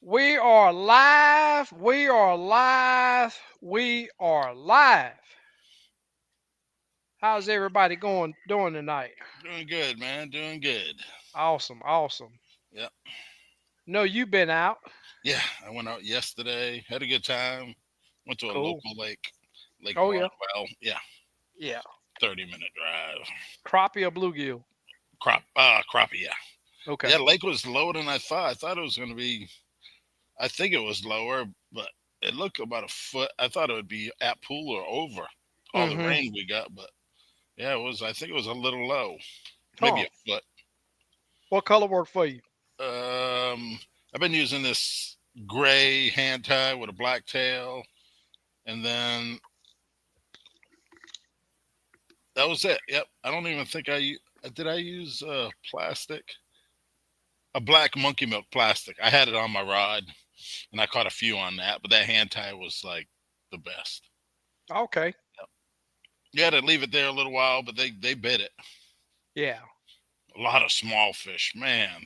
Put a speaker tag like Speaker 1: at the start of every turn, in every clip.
Speaker 1: We are live. We are live. We are live. How's everybody doing tonight?
Speaker 2: Doing good, man. Doing good.
Speaker 1: Awesome, awesome.
Speaker 2: Yeah.
Speaker 1: No, you've been out.
Speaker 2: Yeah. I went out yesterday. Had a good time. Went to a
Speaker 1: Cool.
Speaker 2: local lake, Lake
Speaker 1: Oh yeah,
Speaker 2: Barnwell. Yeah.
Speaker 1: yeah.
Speaker 2: 30-minute drive.
Speaker 1: Crappie or bluegill?
Speaker 2: Crappie. Yeah.
Speaker 1: Okay.
Speaker 2: Yeah. Lake was lower than I thought. I thought it was going to be, I think it was lower, but it looked about a foot. I thought it would be at pool or over all the
Speaker 1: Mm-hmm.
Speaker 2: rain we got, but yeah, it was, I think it was a little low. Maybe
Speaker 1: Huh.
Speaker 2: a foot.
Speaker 1: What color worked for you?
Speaker 2: I've been using this gray hand tie with a black tail. And then that was it. Yep. I don't even think did. I use plastic, a black monkey milk plastic. I had it on my rod, and I caught a few on that. But that hand tie was like the best.
Speaker 1: Okay.
Speaker 2: Yep. You had to leave it there a little while, but they bit it.
Speaker 1: Yeah.
Speaker 2: A lot of small fish, man.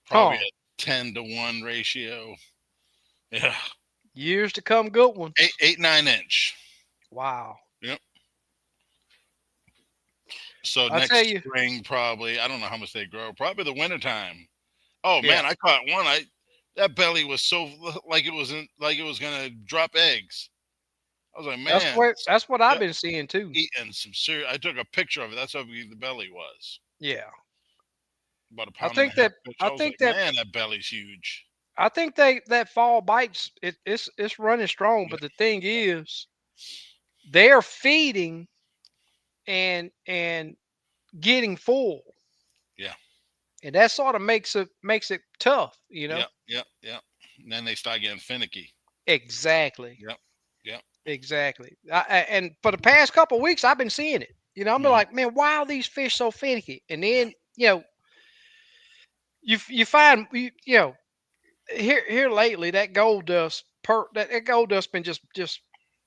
Speaker 2: Probably
Speaker 1: Huh.
Speaker 2: a 10-to-1 ratio. Yeah,
Speaker 1: Years to come, good
Speaker 2: eight,
Speaker 1: ones.
Speaker 2: 8, 9 inch.
Speaker 1: Wow.
Speaker 2: Yep. So
Speaker 1: I tell
Speaker 2: next
Speaker 1: you.
Speaker 2: spring, probably. I don't know how much they grow. Probably the wintertime. Oh
Speaker 1: Yeah.
Speaker 2: man, I caught one. I That belly was so like it was gonna drop eggs. I was like,
Speaker 1: That's
Speaker 2: man,
Speaker 1: what. That's what I've
Speaker 2: yep,
Speaker 1: been seeing too.
Speaker 2: eating some serious. I took a picture of it. That's how big the belly was.
Speaker 1: Yeah.
Speaker 2: About a
Speaker 1: I
Speaker 2: pound and a
Speaker 1: think
Speaker 2: half
Speaker 1: that.
Speaker 2: fish.
Speaker 1: I
Speaker 2: I was
Speaker 1: think
Speaker 2: like,
Speaker 1: that
Speaker 2: man, that belly's huge.
Speaker 1: I think that fall bites it's running strong,
Speaker 2: Yep,
Speaker 1: but the thing is they're feeding and getting full,
Speaker 2: yeah,
Speaker 1: and that sort of makes it tough, you know.
Speaker 2: yep, yep, yep. And then they start getting finicky.
Speaker 1: Exactly,
Speaker 2: Yep, yep.
Speaker 1: exactly. And for the past couple of weeks, I've been seeing it. You know, I'm
Speaker 2: Hmm.
Speaker 1: like, man, why are these fish so finicky? And then you find here lately that gold dust that gold dust been just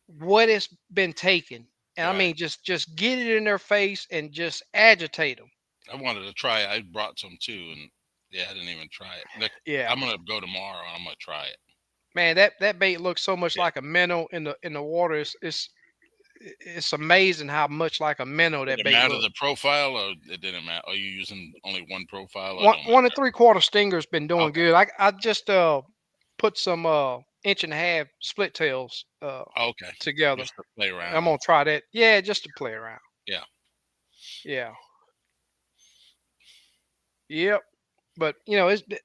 Speaker 1: what it's been taken, and I
Speaker 2: Right.
Speaker 1: mean just get it in their face and just agitate them.
Speaker 2: I wanted to try it. I brought some too, and yeah, I didn't even try it.
Speaker 1: Yeah,
Speaker 2: I'm gonna go tomorrow. And I'm gonna try it.
Speaker 1: man, that bait looks so much
Speaker 2: Yeah.
Speaker 1: like a minnow in the water. It's amazing how much like a minnow
Speaker 2: Did
Speaker 1: that
Speaker 2: it
Speaker 1: bait
Speaker 2: matter
Speaker 1: look.
Speaker 2: the profile, or it didn't matter? Are you using only one profile, or
Speaker 1: One
Speaker 2: don't
Speaker 1: one and
Speaker 2: matter?
Speaker 1: three quarter stinger's been doing
Speaker 2: Okay.
Speaker 1: good. I just put some inch and a half split tails
Speaker 2: Okay.
Speaker 1: together.
Speaker 2: Just to play
Speaker 1: I'm
Speaker 2: around.
Speaker 1: gonna try that. Yeah, just to play around.
Speaker 2: Yeah.
Speaker 1: Yeah. Yep. But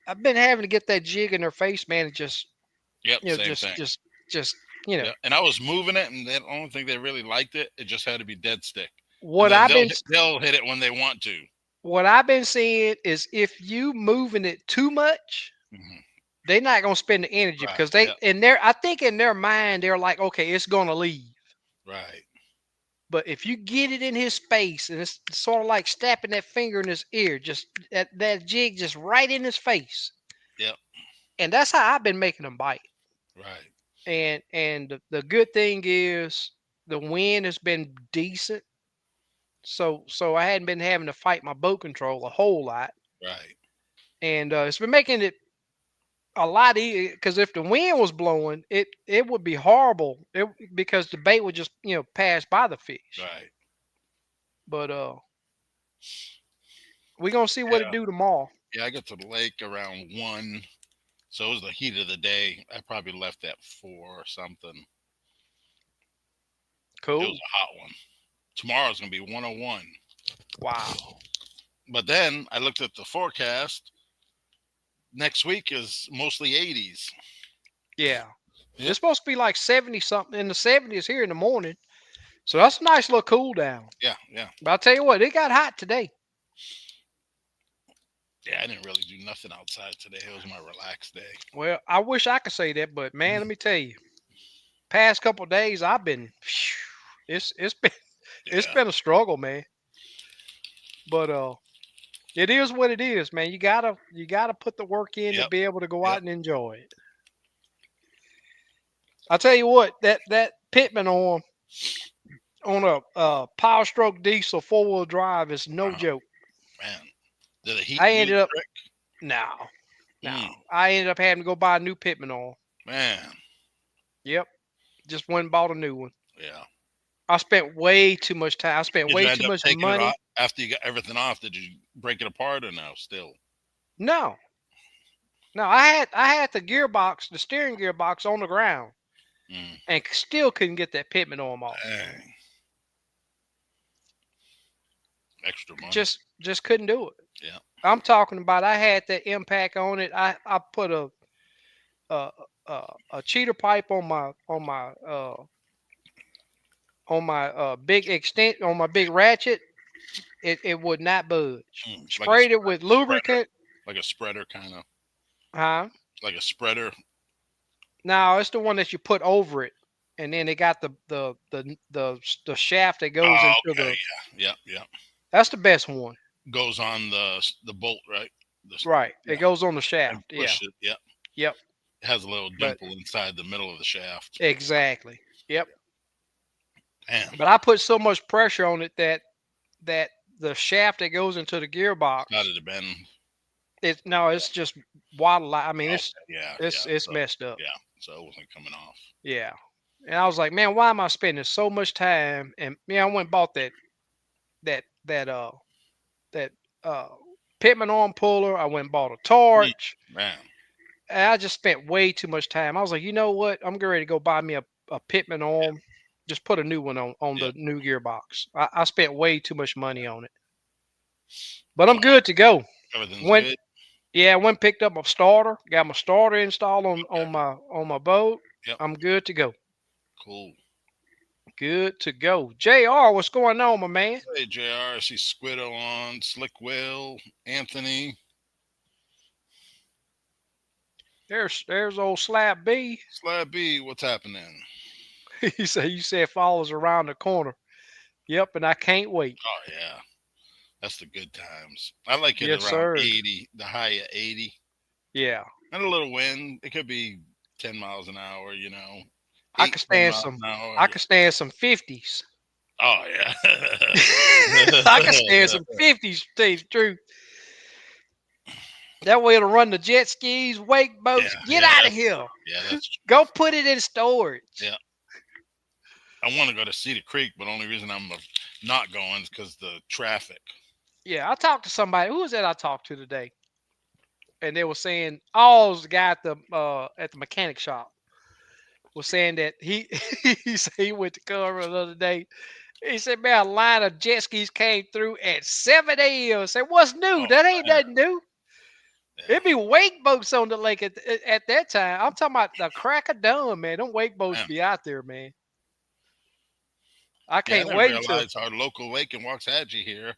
Speaker 1: I've been having to get that jig in their face, man. And just
Speaker 2: Yep.
Speaker 1: you know,
Speaker 2: Same
Speaker 1: just
Speaker 2: thing.
Speaker 1: just just you know
Speaker 2: Yeah. And I was moving it, and they don't think they really liked it. It just had to be dead stick, and
Speaker 1: what
Speaker 2: then
Speaker 1: I've been
Speaker 2: they'll hit it when they want to.
Speaker 1: what I've been seeing is if you moving it too much,
Speaker 2: Hmm.
Speaker 1: they're not gonna spend the energy
Speaker 2: Right.
Speaker 1: because they
Speaker 2: Yep.
Speaker 1: in their I think in their mind they're like, okay, it's gonna leave.
Speaker 2: Right.
Speaker 1: But if you get it in his face and it's sort of like snapping that finger in his ear, just that jig just right in his face,
Speaker 2: Yep.
Speaker 1: and that's how I've been making them bite.
Speaker 2: Right.
Speaker 1: And the good thing is the wind has been decent, so I hadn't been having to fight my boat control a whole lot,
Speaker 2: Right.
Speaker 1: and it's been making it a lot easier. Because if the wind was blowing, it would be horrible. Because the bait would just pass by the fish.
Speaker 2: Right.
Speaker 1: But we're gonna see what it
Speaker 2: Yeah.
Speaker 1: do tomorrow.
Speaker 2: Yeah. I got to the lake around 1, so it was the heat of the day. I probably left at 4 or something. It was
Speaker 1: Cool.
Speaker 2: a hot one. Tomorrow's gonna be 101.
Speaker 1: Wow.
Speaker 2: But then I looked at the forecast. Next week is mostly 80s.
Speaker 1: Yeah.
Speaker 2: Yep.
Speaker 1: It's supposed to be like 70 something in the 70s here in the morning. So that's a nice little cool down.
Speaker 2: Yeah. Yeah.
Speaker 1: But I'll tell you what, it got hot today.
Speaker 2: Yeah. I didn't really do nothing outside today. It was my relaxed day.
Speaker 1: Well, I wish I could say that, but man, let me tell you, past couple of days I've been it's been it's
Speaker 2: Yeah.
Speaker 1: been a struggle, man. But it is what it is, man. You gotta put the work in to
Speaker 2: Yep.
Speaker 1: be able to go
Speaker 2: Yep.
Speaker 1: out and enjoy it. I'll tell you what, that pitman on a power stroke diesel 4-wheel drive is no
Speaker 2: Uh-huh.
Speaker 1: joke.
Speaker 2: Man, did the heat
Speaker 1: I
Speaker 2: do the
Speaker 1: ended up
Speaker 2: trick?
Speaker 1: now. No,
Speaker 2: Mm,
Speaker 1: I ended up having to go buy a new pitman oil.
Speaker 2: man.
Speaker 1: Yep, just went and bought a new one.
Speaker 2: Yeah.
Speaker 1: I spent way too much time. I spent
Speaker 2: Did you
Speaker 1: way
Speaker 2: end
Speaker 1: too
Speaker 2: up
Speaker 1: much
Speaker 2: taking it off
Speaker 1: money.
Speaker 2: after you got everything off? Did you break it apart or no? Still.
Speaker 1: No, no, I had the gearbox, the steering gearbox on the ground,
Speaker 2: Mm,
Speaker 1: and still couldn't get that pitman oil off.
Speaker 2: dang. Extra money.
Speaker 1: Just couldn't do it.
Speaker 2: Yeah.
Speaker 1: I'm talking about I had that impact on it. I put a a cheater pipe on my big extent on my big ratchet. It would not budge.
Speaker 2: Like a
Speaker 1: Sprayed it with
Speaker 2: spreader.
Speaker 1: lubricant.
Speaker 2: Like a spreader kind of.
Speaker 1: Huh?
Speaker 2: Like a spreader.
Speaker 1: No, it's the one that you put over it, and then it got the shaft that goes
Speaker 2: Oh,
Speaker 1: into
Speaker 2: okay.
Speaker 1: the.
Speaker 2: Yeah. Yeah. Yeah.
Speaker 1: That's the best one.
Speaker 2: Goes on the bolt, right?
Speaker 1: Right. It
Speaker 2: Yeah.
Speaker 1: goes on the
Speaker 2: And
Speaker 1: shaft. Yeah.
Speaker 2: push it. Yeah.
Speaker 1: Yep.
Speaker 2: It has a little
Speaker 1: But
Speaker 2: dimple inside the middle of the shaft.
Speaker 1: exactly. Yep.
Speaker 2: Damn.
Speaker 1: But I put so much pressure on it that the shaft that goes into the gearbox,
Speaker 2: Started to bend.
Speaker 1: it's just waddle. I mean,
Speaker 2: Okay.
Speaker 1: it's
Speaker 2: Yeah.
Speaker 1: it's
Speaker 2: Yeah.
Speaker 1: it's
Speaker 2: So
Speaker 1: messed up.
Speaker 2: yeah. So it wasn't coming off.
Speaker 1: Yeah. And I was like, man, why am I spending so much time? And I went and bought that that uh that uh Pitman arm puller. I went and bought a
Speaker 2: Mm,
Speaker 1: torch.
Speaker 2: man.
Speaker 1: And I just spent way too much time. I was like, you know what? I'm getting ready to go buy me a Pitman arm. Just put a new one on
Speaker 2: Yeah.
Speaker 1: the new gearbox. I spent way too much money on it. But
Speaker 2: So
Speaker 1: I'm good to go.
Speaker 2: everything's
Speaker 1: Went
Speaker 2: good.
Speaker 1: Yeah, I went and picked up a starter, got my starter installed on
Speaker 2: Okay.
Speaker 1: my boat.
Speaker 2: Yep.
Speaker 1: I'm good to go.
Speaker 2: Cool.
Speaker 1: Good to go. JR, what's going on, my man?
Speaker 2: Hey, JR. I see Squiddo on. Slick Will. Anthony.
Speaker 1: There's old Slap B.
Speaker 2: Slab B. What's happening?
Speaker 1: You said follows around the corner. Yep, and I can't wait.
Speaker 2: Oh, yeah. That's the good times. I like it
Speaker 1: Yes,
Speaker 2: around
Speaker 1: sir.
Speaker 2: 80, the high at 80.
Speaker 1: Yeah.
Speaker 2: And a little wind. It could be 10 miles an hour,
Speaker 1: I
Speaker 2: 8,
Speaker 1: could
Speaker 2: 10
Speaker 1: stand
Speaker 2: miles
Speaker 1: some
Speaker 2: an hour.
Speaker 1: I could stand some 50s.
Speaker 2: Oh, yeah.
Speaker 1: I could stand some 50s, to tell you the truth. That way it'll run the jet skis, wake boats.
Speaker 2: Yeah,
Speaker 1: Get
Speaker 2: yeah,
Speaker 1: out of
Speaker 2: that's
Speaker 1: here.
Speaker 2: true. Yeah, that's true.
Speaker 1: Go put it in storage.
Speaker 2: Yeah. I want to go to Cedar Creek, but only reason I'm not going is because the traffic.
Speaker 1: Yeah, I talked to somebody. Who was that I talked to today? And they were saying, oh, it was the guy at the mechanic shop was saying that he he said he went to cover the other day. He said, man, a line of jet skis came through at 7 a.m. I said, what's new?
Speaker 2: Oh,
Speaker 1: That ain't
Speaker 2: man.
Speaker 1: nothing new.
Speaker 2: Yeah,
Speaker 1: It'd be wake boats on the lake at that time. I'm talking about the crack of dawn, man. Them wake boats
Speaker 2: man.
Speaker 1: be out there, man. I
Speaker 2: Yeah, I
Speaker 1: can't
Speaker 2: didn't
Speaker 1: wait till.
Speaker 2: realize our local lake in Waxahachie here.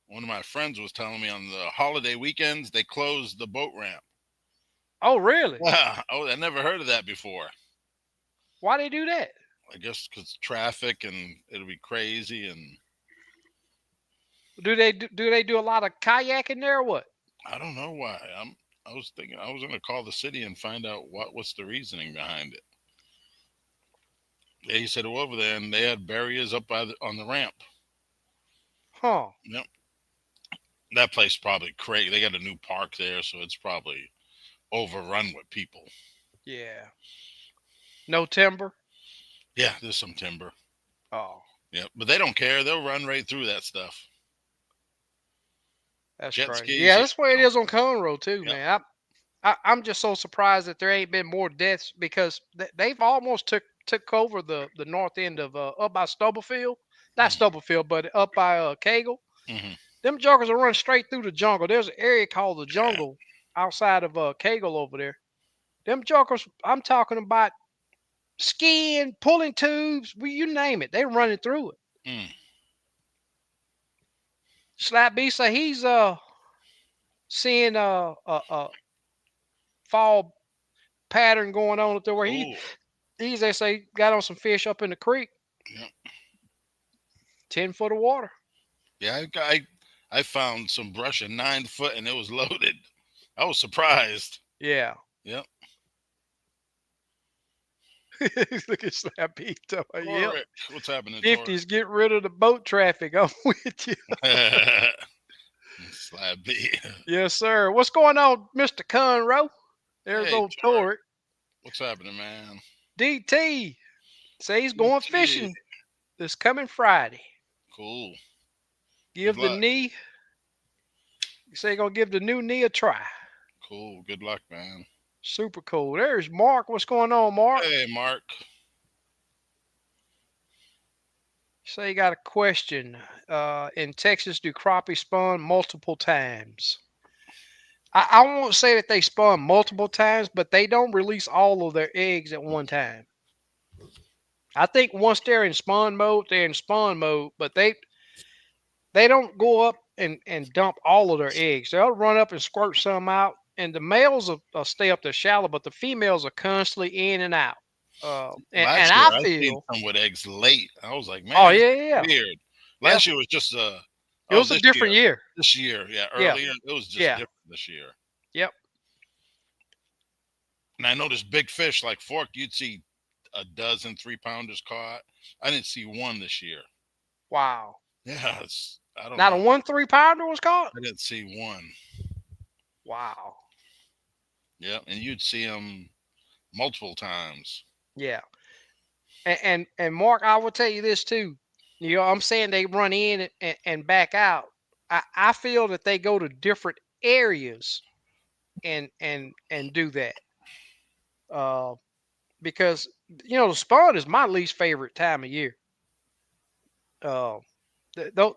Speaker 2: One of my friends was telling me on the holiday weekends, they close the boat ramp.
Speaker 1: Oh, really?
Speaker 2: Yeah. Oh, I never heard of that before.
Speaker 1: Why they do that?
Speaker 2: I guess because traffic and it'll be crazy. And
Speaker 1: Do they do a lot of kayaking there or what?
Speaker 2: I don't know why. I was thinking I was going to call the city and find out what's the reasoning behind it. Yeah, he said over there, and they had barriers up on the ramp.
Speaker 1: Huh?
Speaker 2: Yep, that place probably crazy. They got a new park there, so it's probably overrun with people.
Speaker 1: Yeah. No timber.
Speaker 2: Yeah, there's some timber.
Speaker 1: Oh,
Speaker 2: Yeah, but they don't care. They'll run right through that stuff.
Speaker 1: that's
Speaker 2: Jet
Speaker 1: crazy.
Speaker 2: skis.
Speaker 1: Yeah,
Speaker 2: Yeah,
Speaker 1: that's where it is on Conroe too,
Speaker 2: yep.
Speaker 1: man. I'm just so surprised that there ain't been more deaths because they've almost took over the north end of up by Stubblefield, not
Speaker 2: Mm-hmm.
Speaker 1: Stubblefield, but up by Cagle.
Speaker 2: Mm-hmm.
Speaker 1: Them joggers will run straight through the jungle. There's an area called the
Speaker 2: Yeah.
Speaker 1: jungle outside of Cagle over there. Them joggers, I'm talking about skiing, pulling tubes, you name it. They running through it.
Speaker 2: Mm.
Speaker 1: Slap B say he's seeing a fall pattern going on up there where
Speaker 2: Oh,
Speaker 1: he's they say got on some fish up in the creek,
Speaker 2: yeah.
Speaker 1: 10 foot of water.
Speaker 2: Yeah, I found some brush at 9 foot, and it was loaded. I was surprised.
Speaker 1: Yeah.
Speaker 2: Yep.
Speaker 1: Look at Slap B. Yep.
Speaker 2: Torek, what's happening, Torek?
Speaker 1: 50s, get rid of the boat traffic. I'm with you.
Speaker 2: Slab B.
Speaker 1: Yes, sir. What's going on, Mr. Conroe? There's
Speaker 2: Hey,
Speaker 1: old
Speaker 2: Torque.
Speaker 1: Torek.
Speaker 2: What's happening, man?
Speaker 1: DT. Say he's going
Speaker 2: DT.
Speaker 1: fishing this coming Friday.
Speaker 2: Cool. Good
Speaker 1: Give the
Speaker 2: luck.
Speaker 1: knee. You say gonna give the new knee a try.
Speaker 2: Cool. Good luck, man.
Speaker 1: Super cool. There's Mark. What's going on, Mark?
Speaker 2: Hey, Mark.
Speaker 1: Say you got a question. In Texas, do crappie spawn multiple times? I won't say that they spawn multiple times, but they don't release all of their eggs at one time. I think once they're in spawn mode, they're in spawn mode, but they don't go up and dump all of their eggs. They'll run up and squirt some out, and the males will stay up there shallow, but the females are constantly in and out. And
Speaker 2: Last year,
Speaker 1: I
Speaker 2: I seen
Speaker 1: feel,
Speaker 2: some with eggs late. I was like,
Speaker 1: oh
Speaker 2: man, this
Speaker 1: yeah,
Speaker 2: is
Speaker 1: yeah, yeah,
Speaker 2: weird.
Speaker 1: yeah.
Speaker 2: Last year was just
Speaker 1: It
Speaker 2: oh,
Speaker 1: was a
Speaker 2: this year.
Speaker 1: different year.
Speaker 2: This year, yeah,
Speaker 1: Yeah,
Speaker 2: earlier. It was just
Speaker 1: yeah,
Speaker 2: different this year.
Speaker 1: yep.
Speaker 2: And I noticed big fish like Fork, you'd see a dozen 3-pounders caught. I didn't see one this year.
Speaker 1: Wow.
Speaker 2: Yeah, I don't
Speaker 1: Not a
Speaker 2: know.
Speaker 1: 1 3 pounder was caught.
Speaker 2: I didn't see one.
Speaker 1: Wow.
Speaker 2: Yeah, and you'd see them multiple times.
Speaker 1: Yeah. And Mark, I will tell you this too. I'm saying they run in and back out. I feel that they go to different areas and do that. Uh, because the spawn is my least favorite time of year. Uh,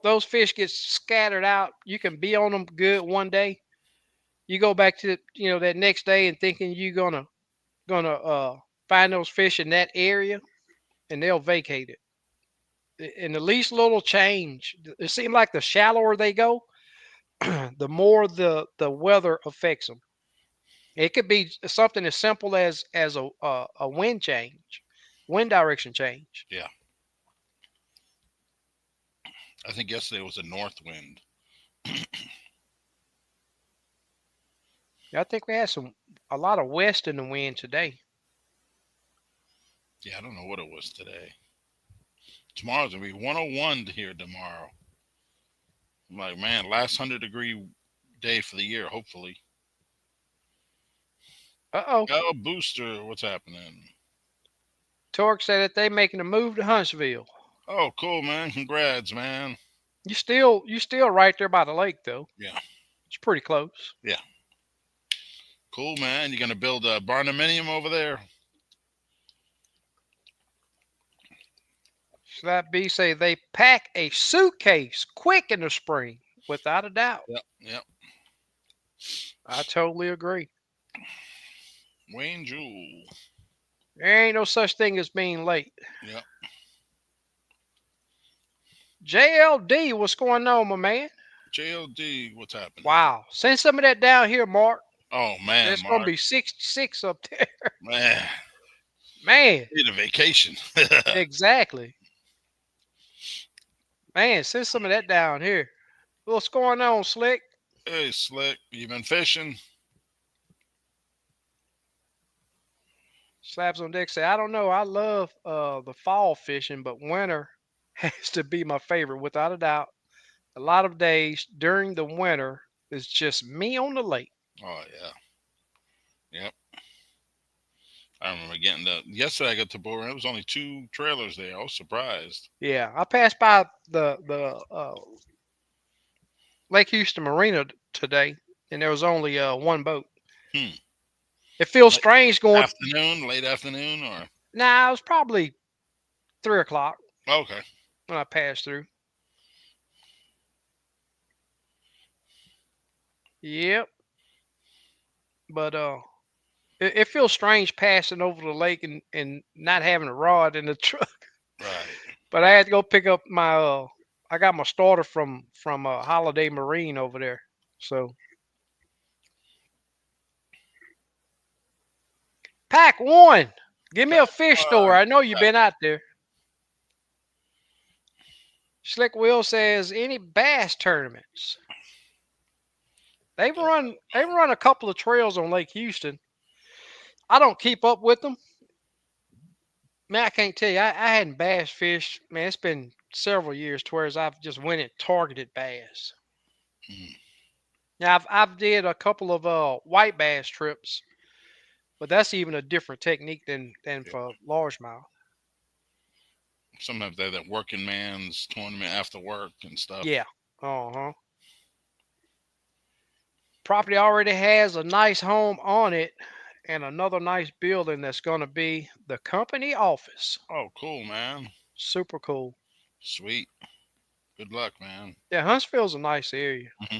Speaker 1: those fish get scattered out. You can be on them good one day. You go back to that next day and thinking you're gonna find those fish in that area, and they'll vacate it. And the least little change, it seems like the shallower they go, the more the weather affects them. It could be something as simple as a wind change, wind direction change.
Speaker 2: Yeah, I think yesterday was a north wind.
Speaker 1: I think we had a lot of west in the wind today.
Speaker 2: Yeah, I don't know what it was today. Tomorrow's gonna be 101 here tomorrow. I'm like, man, last 100-degree day for the year, hopefully.
Speaker 1: Uh-oh.
Speaker 2: Oh, booster, what's happening?
Speaker 1: Torque said that they making a move to Huntsville.
Speaker 2: Oh, cool, man. Congrats, man.
Speaker 1: You still right there by the lake though.
Speaker 2: Yeah,
Speaker 1: It's pretty close.
Speaker 2: yeah. Cool, man. You gonna build a barnuminium over there?
Speaker 1: Slap B say they pack a suitcase quick in the spring, without a doubt.
Speaker 2: Yep, yep.
Speaker 1: I totally agree.
Speaker 2: Wayne Jewell.
Speaker 1: There ain't no such thing as being late.
Speaker 2: Yep.
Speaker 1: JLD, what's going on, my man?
Speaker 2: JLD, what's happening?
Speaker 1: Wow. Send some of that down here, Mark.
Speaker 2: Oh man,
Speaker 1: It's gonna
Speaker 2: Mark.
Speaker 1: be 66 up there.
Speaker 2: Man,
Speaker 1: Man,
Speaker 2: need a vacation.
Speaker 1: exactly. Man, send some of that down here. What's going on, Slick?
Speaker 2: Hey, Slick, you been fishing?
Speaker 1: Slabs on deck say, I don't know. I love the fall fishing, but winter has to be my favorite, without a doubt. A lot of days during the winter is just me on the lake.
Speaker 2: Oh yeah. Yep. I remember getting yesterday I got to Bower. There was only 2 trailers there. I was surprised.
Speaker 1: Yeah, I passed by the Lake Houston Marina today, and there was only one boat.
Speaker 2: Hmm.
Speaker 1: It feels
Speaker 2: Late
Speaker 1: strange going.
Speaker 2: afternoon, late afternoon, or
Speaker 1: Nah, it was probably 3 o'clock
Speaker 2: okay.
Speaker 1: when I passed through. Yep, but it feels strange passing over the lake and not having a rod in the truck.
Speaker 2: Right.
Speaker 1: But I had to go pick up my I got my starter from Holiday Marine over there. So pack one. Give me a fish store. I know you've been out there. Slick Will says any bass tournaments. They've run a couple of trails on Lake Houston. I don't keep up with them. Man, I can't tell you. I hadn't bass fished. Man, it's been several years to whereas I've just went and targeted bass.
Speaker 2: Hmm.
Speaker 1: Now I've did a couple of white bass trips, but that's even a different technique than
Speaker 2: Yeah.
Speaker 1: for largemouth.
Speaker 2: Sometimes they have that working man's tournament after work and stuff.
Speaker 1: Yeah. Uh-huh. Property already has a nice home on it and another nice building that's going to be the company office.
Speaker 2: Oh, cool, man.
Speaker 1: Super cool.
Speaker 2: Sweet. Good luck, man.
Speaker 1: Yeah, Huntsville's a nice area.
Speaker 2: Hmm.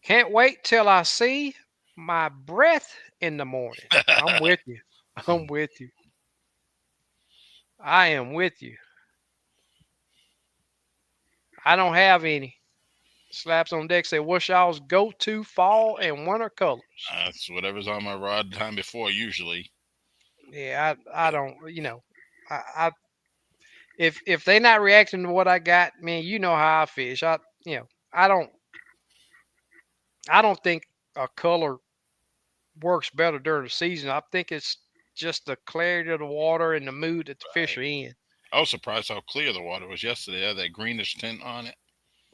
Speaker 1: Can't wait till I see my breath in the morning. I'm with you. I'm with you. I am with you. I don't have any. Slaps on deck say, what's y'all's go to fall and winter colors?
Speaker 2: That's whatever's on my rod time before, usually.
Speaker 1: Yeah, I don't, I if they not reacting to what I got, man, you know how I fish. I don't I don't think a color works better during the season. I think it's just the clarity of the water and the mood that the fish
Speaker 2: Right.
Speaker 1: are in.
Speaker 2: I was surprised how clear the water was yesterday. It had that greenish tint on it.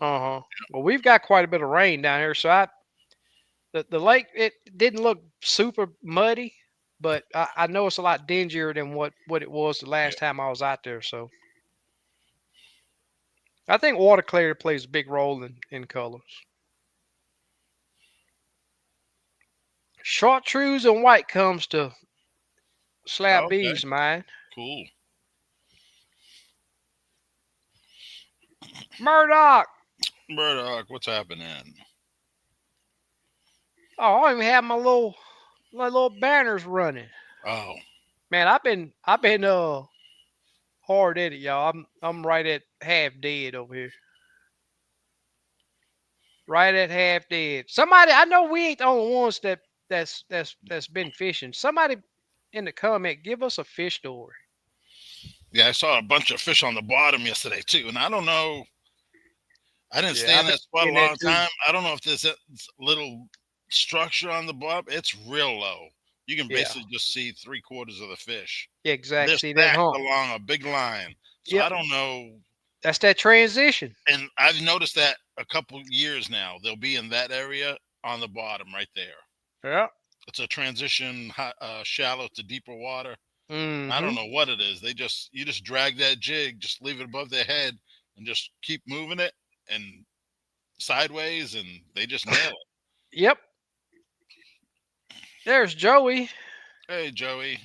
Speaker 1: Uh huh. Well, we've got quite a bit of rain down here, so the lake it didn't look super muddy, but I know it's a lot dingier than what it was the
Speaker 2: Yeah.
Speaker 1: last time I was out there. So I think water clarity plays a big role in colors. Chartreuse and white comes to Slab
Speaker 2: Okay.
Speaker 1: B's mind.
Speaker 2: Cool.
Speaker 1: Murdoch.
Speaker 2: Murdoch, what's happening?
Speaker 1: Oh, I don't even have my little banners running.
Speaker 2: Oh,
Speaker 1: Man, I've been hard at it, y'all. I'm right at half dead over here. Right at half dead. Somebody, I know we ain't the only ones that's been fishing. Somebody in the comment, give us a fish story.
Speaker 2: yeah. I saw a bunch of fish on the bottom yesterday too, and I don't know. I didn't
Speaker 1: Yeah,
Speaker 2: stay in
Speaker 1: I've been
Speaker 2: that spot a
Speaker 1: seeing that
Speaker 2: long
Speaker 1: too.
Speaker 2: time. I don't know if there's a little structure on the bottom. It's real low. You can
Speaker 1: Yeah,
Speaker 2: basically just see three-quarters of the fish.
Speaker 1: yeah,
Speaker 2: And
Speaker 1: exact.
Speaker 2: they're
Speaker 1: See that
Speaker 2: stacked
Speaker 1: hump?
Speaker 2: along a big line. So
Speaker 1: Yep,
Speaker 2: I don't know.
Speaker 1: that's that transition.
Speaker 2: And I've noticed that a couple years now. They'll be in that area on the bottom right there.
Speaker 1: Yeah.
Speaker 2: It's a transition, shallow to deeper water. I don't
Speaker 1: Mm-hmm.
Speaker 2: know what it is. You just drag that jig, just leave it above their head, and just keep moving it and sideways, and they just nail it.
Speaker 1: Yep. There's Joey.
Speaker 2: Hey, Joey.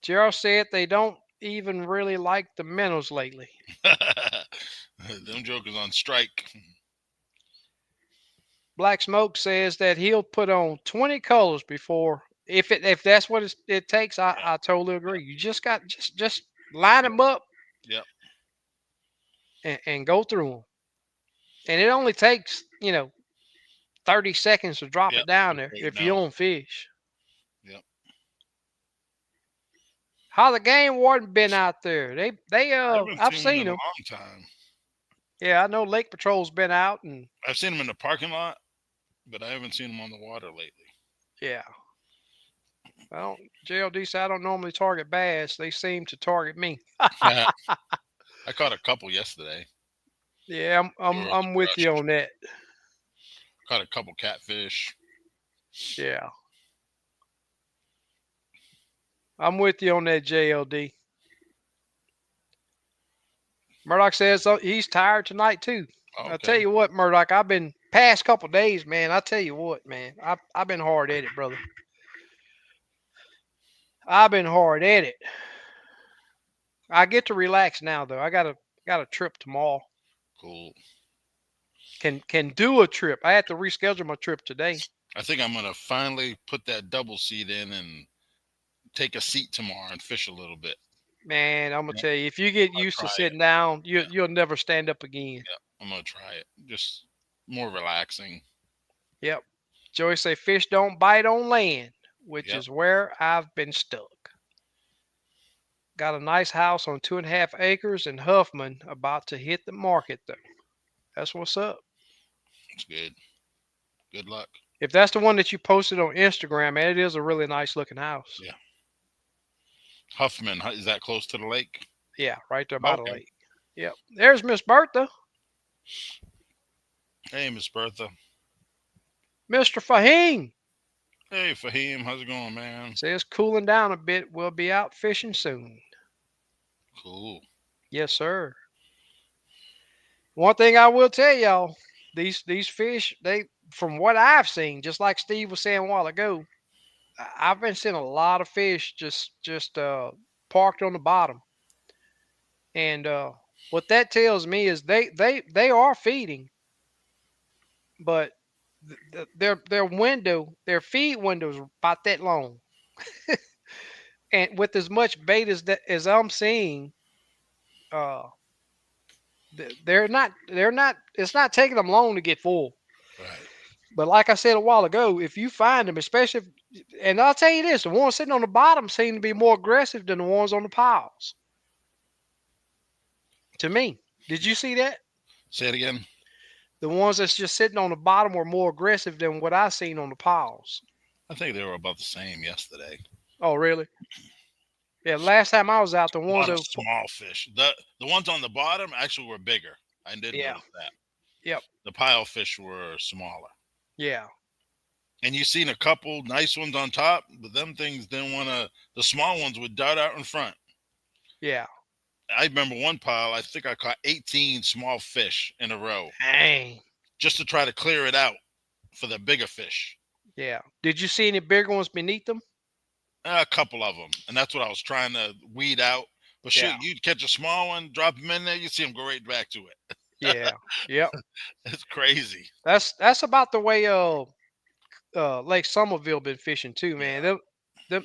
Speaker 1: Gerald said they don't even really like the minnows lately.
Speaker 2: Them jokers on strike.
Speaker 1: Black Smoke says that he'll put on 20 colors before if that's what it takes. I totally agree. You just got just line
Speaker 2: Yep.
Speaker 1: them up
Speaker 2: Yep.
Speaker 1: and go through them. And it only takes 30 seconds to drop
Speaker 2: Yep.
Speaker 1: it down
Speaker 2: Just
Speaker 1: there
Speaker 2: wait
Speaker 1: if you
Speaker 2: now.
Speaker 1: own fish.
Speaker 2: Yep.
Speaker 1: How the game warden been out there? They
Speaker 2: I haven't
Speaker 1: I've
Speaker 2: seen him in
Speaker 1: seen
Speaker 2: a
Speaker 1: them.
Speaker 2: long time.
Speaker 1: Yeah, I know Lake Patrol's been out and
Speaker 2: I've seen him in the parking lot, but I haven't seen him on the water lately.
Speaker 1: yeah. I don't JLD said I don't normally target bass. They seem to target me.
Speaker 2: Yeah. I caught a couple yesterday.
Speaker 1: Yeah,
Speaker 2: They were
Speaker 1: I'm
Speaker 2: in the
Speaker 1: I'm with you
Speaker 2: brush.
Speaker 1: on that.
Speaker 2: Caught a couple catfish.
Speaker 1: Yeah. I'm with you on that, JLD. Murdoch says he's tired tonight too. I tell
Speaker 2: Okay.
Speaker 1: you what, Murdoch, I've been past couple days, man. I tell you what, man, I've been hard at it, brother. I've been hard at it. I get to relax now though. I got a trip tomorrow.
Speaker 2: Cool.
Speaker 1: Can do a trip. I had to reschedule my trip today.
Speaker 2: I think I'm gonna finally put that double seat in and take a seat tomorrow and fish a little bit.
Speaker 1: Man, I'm gonna
Speaker 2: Yeah,
Speaker 1: tell you, if you get
Speaker 2: I'm gonna
Speaker 1: used to
Speaker 2: try it.
Speaker 1: sitting down,
Speaker 2: Yeah,
Speaker 1: you'll never stand up again.
Speaker 2: yeah. I'm gonna try it. Just more relaxing.
Speaker 1: Yep. Joey say fish don't bite on land, which
Speaker 2: Yep.
Speaker 1: is where I've been stuck. Got a nice house on 2.5 acres in Huffman, about to hit the market though. That's what's up.
Speaker 2: It's good. Good luck.
Speaker 1: If that's the one that you posted on Instagram, man, it is a really nice looking house.
Speaker 2: Yeah. Huffman, is that close to the lake?
Speaker 1: Yeah, right there by the
Speaker 2: Okay.
Speaker 1: lake. Yep. There's Miss Bertha.
Speaker 2: Hey, Miss Bertha.
Speaker 1: Mr. Fahim
Speaker 2: Hey, Fahim. How's it going, man?
Speaker 1: says cooling down a bit. We'll be out fishing soon.
Speaker 2: Cool.
Speaker 1: Yes, sir. One thing I will tell y'all, these fish, they from what I've seen, just like Steve was saying a while ago, I've been seeing a lot of fish just parked on the bottom, and what that tells me is they are feeding, but their window, their feed window is about that long, and with as much bait as I'm seeing, uh, they're not. It's not taking them long to get full.
Speaker 2: Right.
Speaker 1: But like I said a while ago, if you find them, especially, and I'll tell you this, the ones sitting on the bottom seem to be more aggressive than the ones on the piles. To me, did you see that?
Speaker 2: Say it again.
Speaker 1: The ones that's just sitting on the bottom were more aggressive than what I seen on the piles.
Speaker 2: I think they were about the same yesterday.
Speaker 1: Oh, really? Yeah. Last time I was out, the
Speaker 2: A
Speaker 1: ones
Speaker 2: lot
Speaker 1: that
Speaker 2: of
Speaker 1: was,
Speaker 2: small fish. The ones on the bottom actually were bigger. I did
Speaker 1: yeah,
Speaker 2: notice that.
Speaker 1: yep,
Speaker 2: The pile fish were smaller.
Speaker 1: yeah,
Speaker 2: And you seen a couple nice ones on top, but them things didn't want to. The small ones would dart out in front.
Speaker 1: yeah.
Speaker 2: I remember one pile. I think I caught 18 small fish in a row
Speaker 1: Dang.
Speaker 2: just to try to clear it out for the bigger fish.
Speaker 1: Yeah. Did you see any bigger ones beneath them?
Speaker 2: A couple of them, and that's what I was trying to weed out. But shoot,
Speaker 1: Yeah,
Speaker 2: you'd catch a small one, drop them in there, you see them go right back to it.
Speaker 1: yeah, yep.
Speaker 2: It's crazy.
Speaker 1: That's about the way Lake Somerville been fishing too, man.
Speaker 2: Yeah.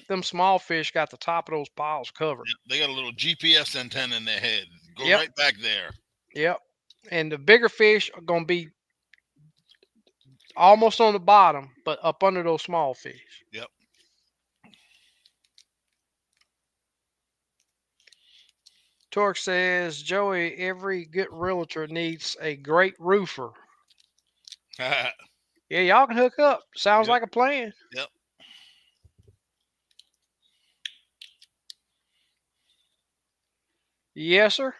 Speaker 1: Them small fish got the top of those piles covered.
Speaker 2: Yep, they got a little GPS antenna in their head. Go
Speaker 1: Yep,
Speaker 2: right back there.
Speaker 1: yep. And the bigger fish are gonna be almost on the bottom, but up under those small fish.
Speaker 2: Yep.
Speaker 1: Torque says, Joey, every good realtor needs a great roofer.
Speaker 2: yep.
Speaker 1: Yeah, y'all can hook up. Sounds like a plan.
Speaker 2: Yep.
Speaker 1: Yes, sir.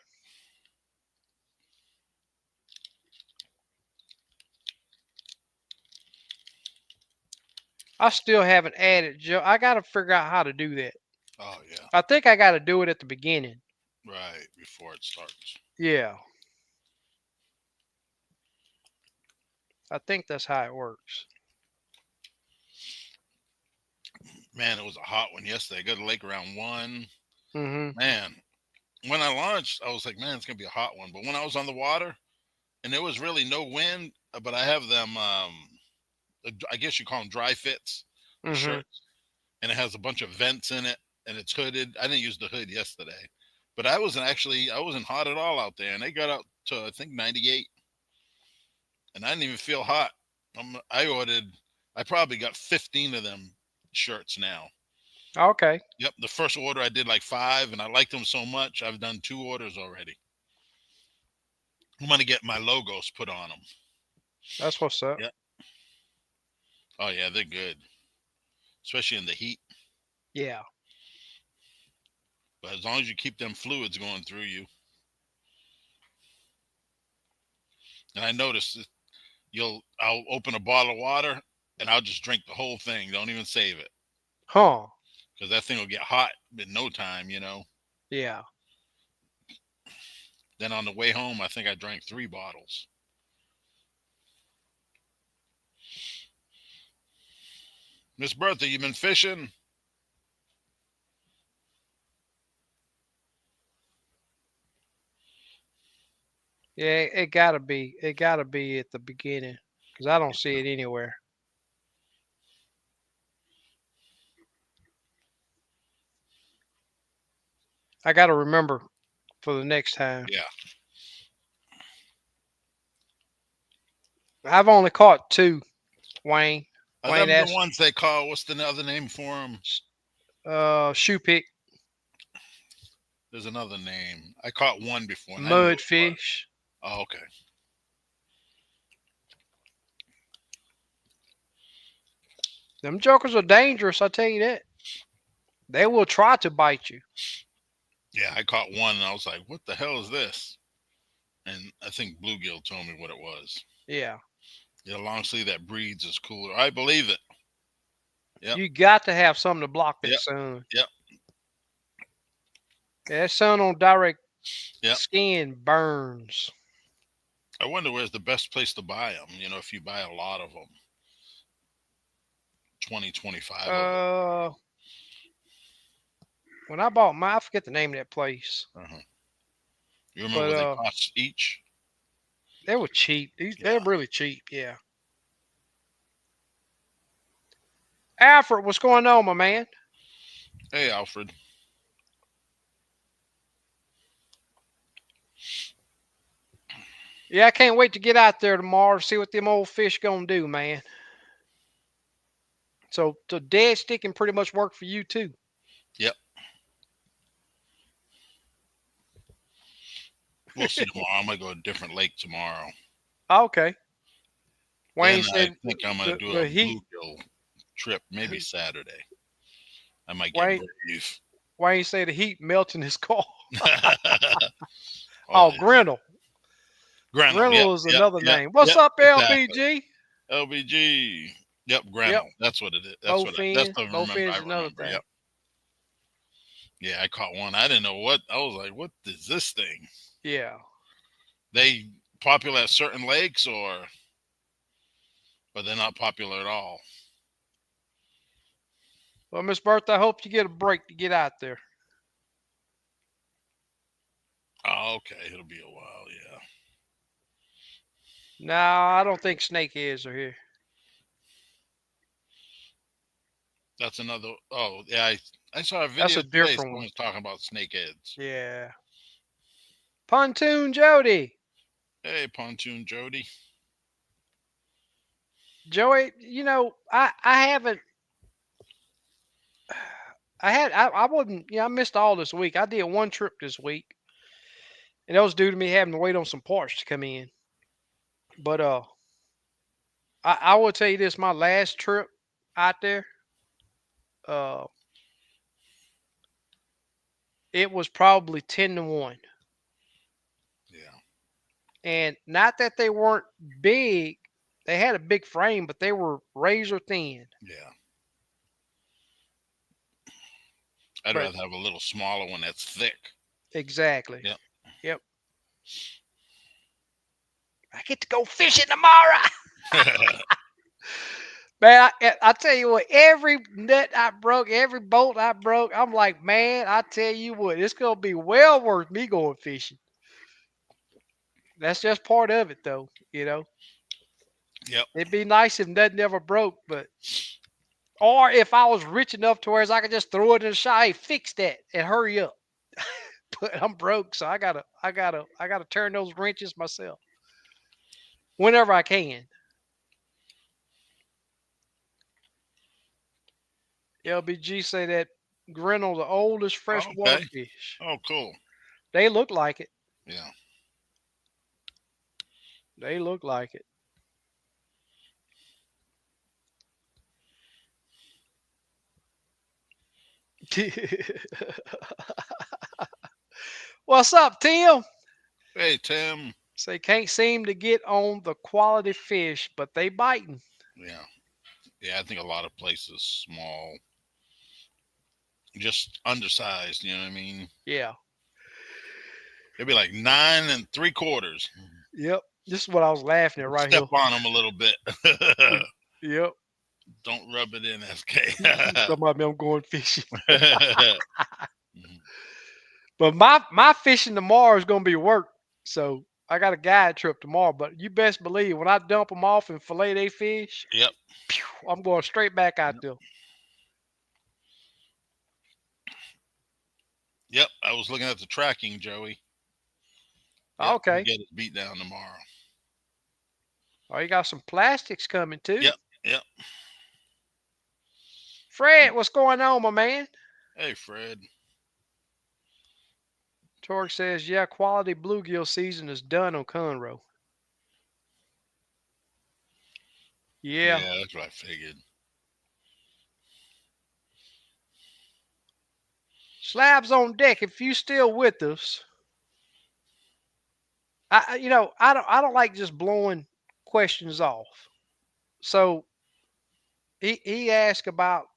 Speaker 1: I still haven't added Joe. I got to figure out how to do that.
Speaker 2: Oh yeah.
Speaker 1: I think I got to do it at the beginning.
Speaker 2: Right before it starts.
Speaker 1: Yeah, I think that's how it works.
Speaker 2: Man, it was a hot one yesterday. I got to lake around 1.
Speaker 1: Mm-hmm.
Speaker 2: Man, when I launched, I was like, man, it's gonna be a hot one. But when I was on the water and there was really no wind, but I have them. I guess you call them dry fits, the
Speaker 1: Mm-hmm.
Speaker 2: shirts, and it has a bunch of vents in it, and it's hooded. I didn't use the hood yesterday, but I wasn't hot at all out there, and they got up to I think 98, and I didn't even feel hot. I probably got 15 of them shirts now.
Speaker 1: Okay,
Speaker 2: Yep, the first order I did like 5, and I liked them so much I've done 2 orders already. I'm gonna get my logos put on them.
Speaker 1: that's what's up.
Speaker 2: Yep. Oh yeah, they're good, especially in the heat.
Speaker 1: Yeah.
Speaker 2: But as long as you keep them fluids going through you, and I noticed that I'll open a bottle of water and I'll just drink the whole thing. Don't even save it
Speaker 1: Huh.
Speaker 2: because that thing will get hot in no time.
Speaker 1: Yeah.
Speaker 2: Then on the way home, I think I drank 3 bottles. Miss Bertha, you been fishing?
Speaker 1: Yeah. It gotta be. It gotta be at the beginning because I don't see it anywhere. I gotta remember for the next time.
Speaker 2: Yeah.
Speaker 1: I've only caught 2. Wayne.
Speaker 2: Are
Speaker 1: Wayne
Speaker 2: them the
Speaker 1: asked.
Speaker 2: ones they call? What's the other name for them?
Speaker 1: Shoe pick,
Speaker 2: There's another name. I caught one before and I knew what it was.
Speaker 1: mudfish.
Speaker 2: Oh, okay.
Speaker 1: Them jokers are dangerous. I tell you that. They will try to bite you.
Speaker 2: Yeah, I caught one and I was like, what the hell is this? And I think Bluegill told me what it was.
Speaker 1: Yeah.
Speaker 2: Yeah, long sleeve that breeds is cooler. I believe it. Yep.
Speaker 1: You got to have something to block that
Speaker 2: Yep.
Speaker 1: sun.
Speaker 2: Yep.
Speaker 1: Yeah, that sun on direct
Speaker 2: Yep.
Speaker 1: skin burns.
Speaker 2: I wonder where's the best place to buy them. If you buy a lot of them, 20, 25 of them.
Speaker 1: Uh, when I bought mine, I forget the name of that place,
Speaker 2: Uh-huh. You remember
Speaker 1: but
Speaker 2: what they cost each?
Speaker 1: they were cheap. They're
Speaker 2: Yeah.
Speaker 1: really cheap. Yeah. Alfred, what's going on, my man?
Speaker 2: Hey, Alfred.
Speaker 1: Yeah, I can't wait to get out there tomorrow to see what them old fish gonna do, man. So dead stick can pretty much work for you too.
Speaker 2: Yep. We'll see tomorrow. I might go to a different lake tomorrow.
Speaker 1: Okay. Wayne
Speaker 2: Then I
Speaker 1: said
Speaker 2: think I'm gonna do a
Speaker 1: the heat.
Speaker 2: bluegill trip maybe Saturday. I might get
Speaker 1: Wayne
Speaker 2: brave.
Speaker 1: Wayne said the heat melting his car.
Speaker 2: Oh
Speaker 1: Oh,
Speaker 2: yeah.
Speaker 1: Grendel.
Speaker 2: Grannel. Yep.
Speaker 1: Grendel is
Speaker 2: Yep.
Speaker 1: another
Speaker 2: Yep.
Speaker 1: name. What's
Speaker 2: Yep.
Speaker 1: up,
Speaker 2: Exactly.
Speaker 1: LBG?
Speaker 2: LBG. Yep.
Speaker 1: Yep.
Speaker 2: Grannel. That's what it is. That's what. That's
Speaker 1: Bowfin.
Speaker 2: the remember.
Speaker 1: Bowfin
Speaker 2: I
Speaker 1: is another
Speaker 2: remember.
Speaker 1: thing.
Speaker 2: Yep. Yeah. I caught one. I didn't know what. I was like, what is this thing?
Speaker 1: Yeah.
Speaker 2: They popular at certain lakes, or but they're not popular at all.
Speaker 1: Well, Miss Bertha, I hope you get a break to get out there.
Speaker 2: Oh, okay. It'll be a while. Yeah.
Speaker 1: No, I don't think snakeheads are here.
Speaker 2: That's another. Oh, yeah. I saw a
Speaker 1: That's
Speaker 2: video
Speaker 1: a
Speaker 2: today.
Speaker 1: different
Speaker 2: Someone
Speaker 1: one.
Speaker 2: was talking about snakeheads.
Speaker 1: Yeah. Pontoon Jody.
Speaker 2: Hey, Pontoon Jody.
Speaker 1: Joey, I haven't I wouldn't I missed all this week. I did one trip this week, and that was due to me having to wait on some parts to come in. But I will tell you this, my last trip out there, uh it was probably 10-1.
Speaker 2: Yeah.
Speaker 1: And not that they weren't big, they had a big frame, but they were razor thin.
Speaker 2: Yeah. I'd
Speaker 1: But
Speaker 2: rather have a little smaller one that's thick.
Speaker 1: exactly.
Speaker 2: Yep.
Speaker 1: Yep. I get to go fishing tomorrow. Man, I tell you what, every nut I broke, every bolt I broke, I'm like, man, I tell you what, it's gonna be well worth me going fishing. That's just part of it, though.
Speaker 2: Yep.
Speaker 1: It'd be nice if nothing ever broke, but or if I was rich enough to where I could just throw it in the shop, hey, fix that and hurry up. But I'm broke, so I gotta turn those wrenches myself whenever I can. LBG say that Grinnell the oldest
Speaker 2: Oh,
Speaker 1: freshwater
Speaker 2: okay.
Speaker 1: fish.
Speaker 2: Oh, cool.
Speaker 1: They look like it.
Speaker 2: Yeah.
Speaker 1: They look like it. What's up, Tim?
Speaker 2: Hey, Tim.
Speaker 1: Say can't seem to get on the quality fish, but they biting.
Speaker 2: Yeah. Yeah. I think a lot of places small, just undersized. You know what I mean?
Speaker 1: Yeah.
Speaker 2: It'd be like 9 3/4.
Speaker 1: Yep. This is what I was laughing at right
Speaker 2: Step
Speaker 1: here.
Speaker 2: on them a little bit.
Speaker 1: Yep.
Speaker 2: Don't rub it in, SK.
Speaker 1: Somebody I'm going fishing. But my fishing tomorrow is gonna be work. So I got a guide trip tomorrow. But you best believe when I dump them off and fillet they fish,
Speaker 2: Yep.
Speaker 1: pew, I'm going straight back out
Speaker 2: Yep.
Speaker 1: there.
Speaker 2: Yep. I was looking at the tracking, Joey. Yep. He
Speaker 1: Okay.
Speaker 2: get his beat down tomorrow.
Speaker 1: Oh, you got some plastics coming too.
Speaker 2: Yep. Yep.
Speaker 1: Fred, what's going on, my man?
Speaker 2: Hey, Fred.
Speaker 1: Torque says, yeah, quality bluegill season is done on Conroe. Yeah.
Speaker 2: Yeah, that's what I figured.
Speaker 1: Slabs on deck. If you still with us, I don't like just blowing questions off. So he asked about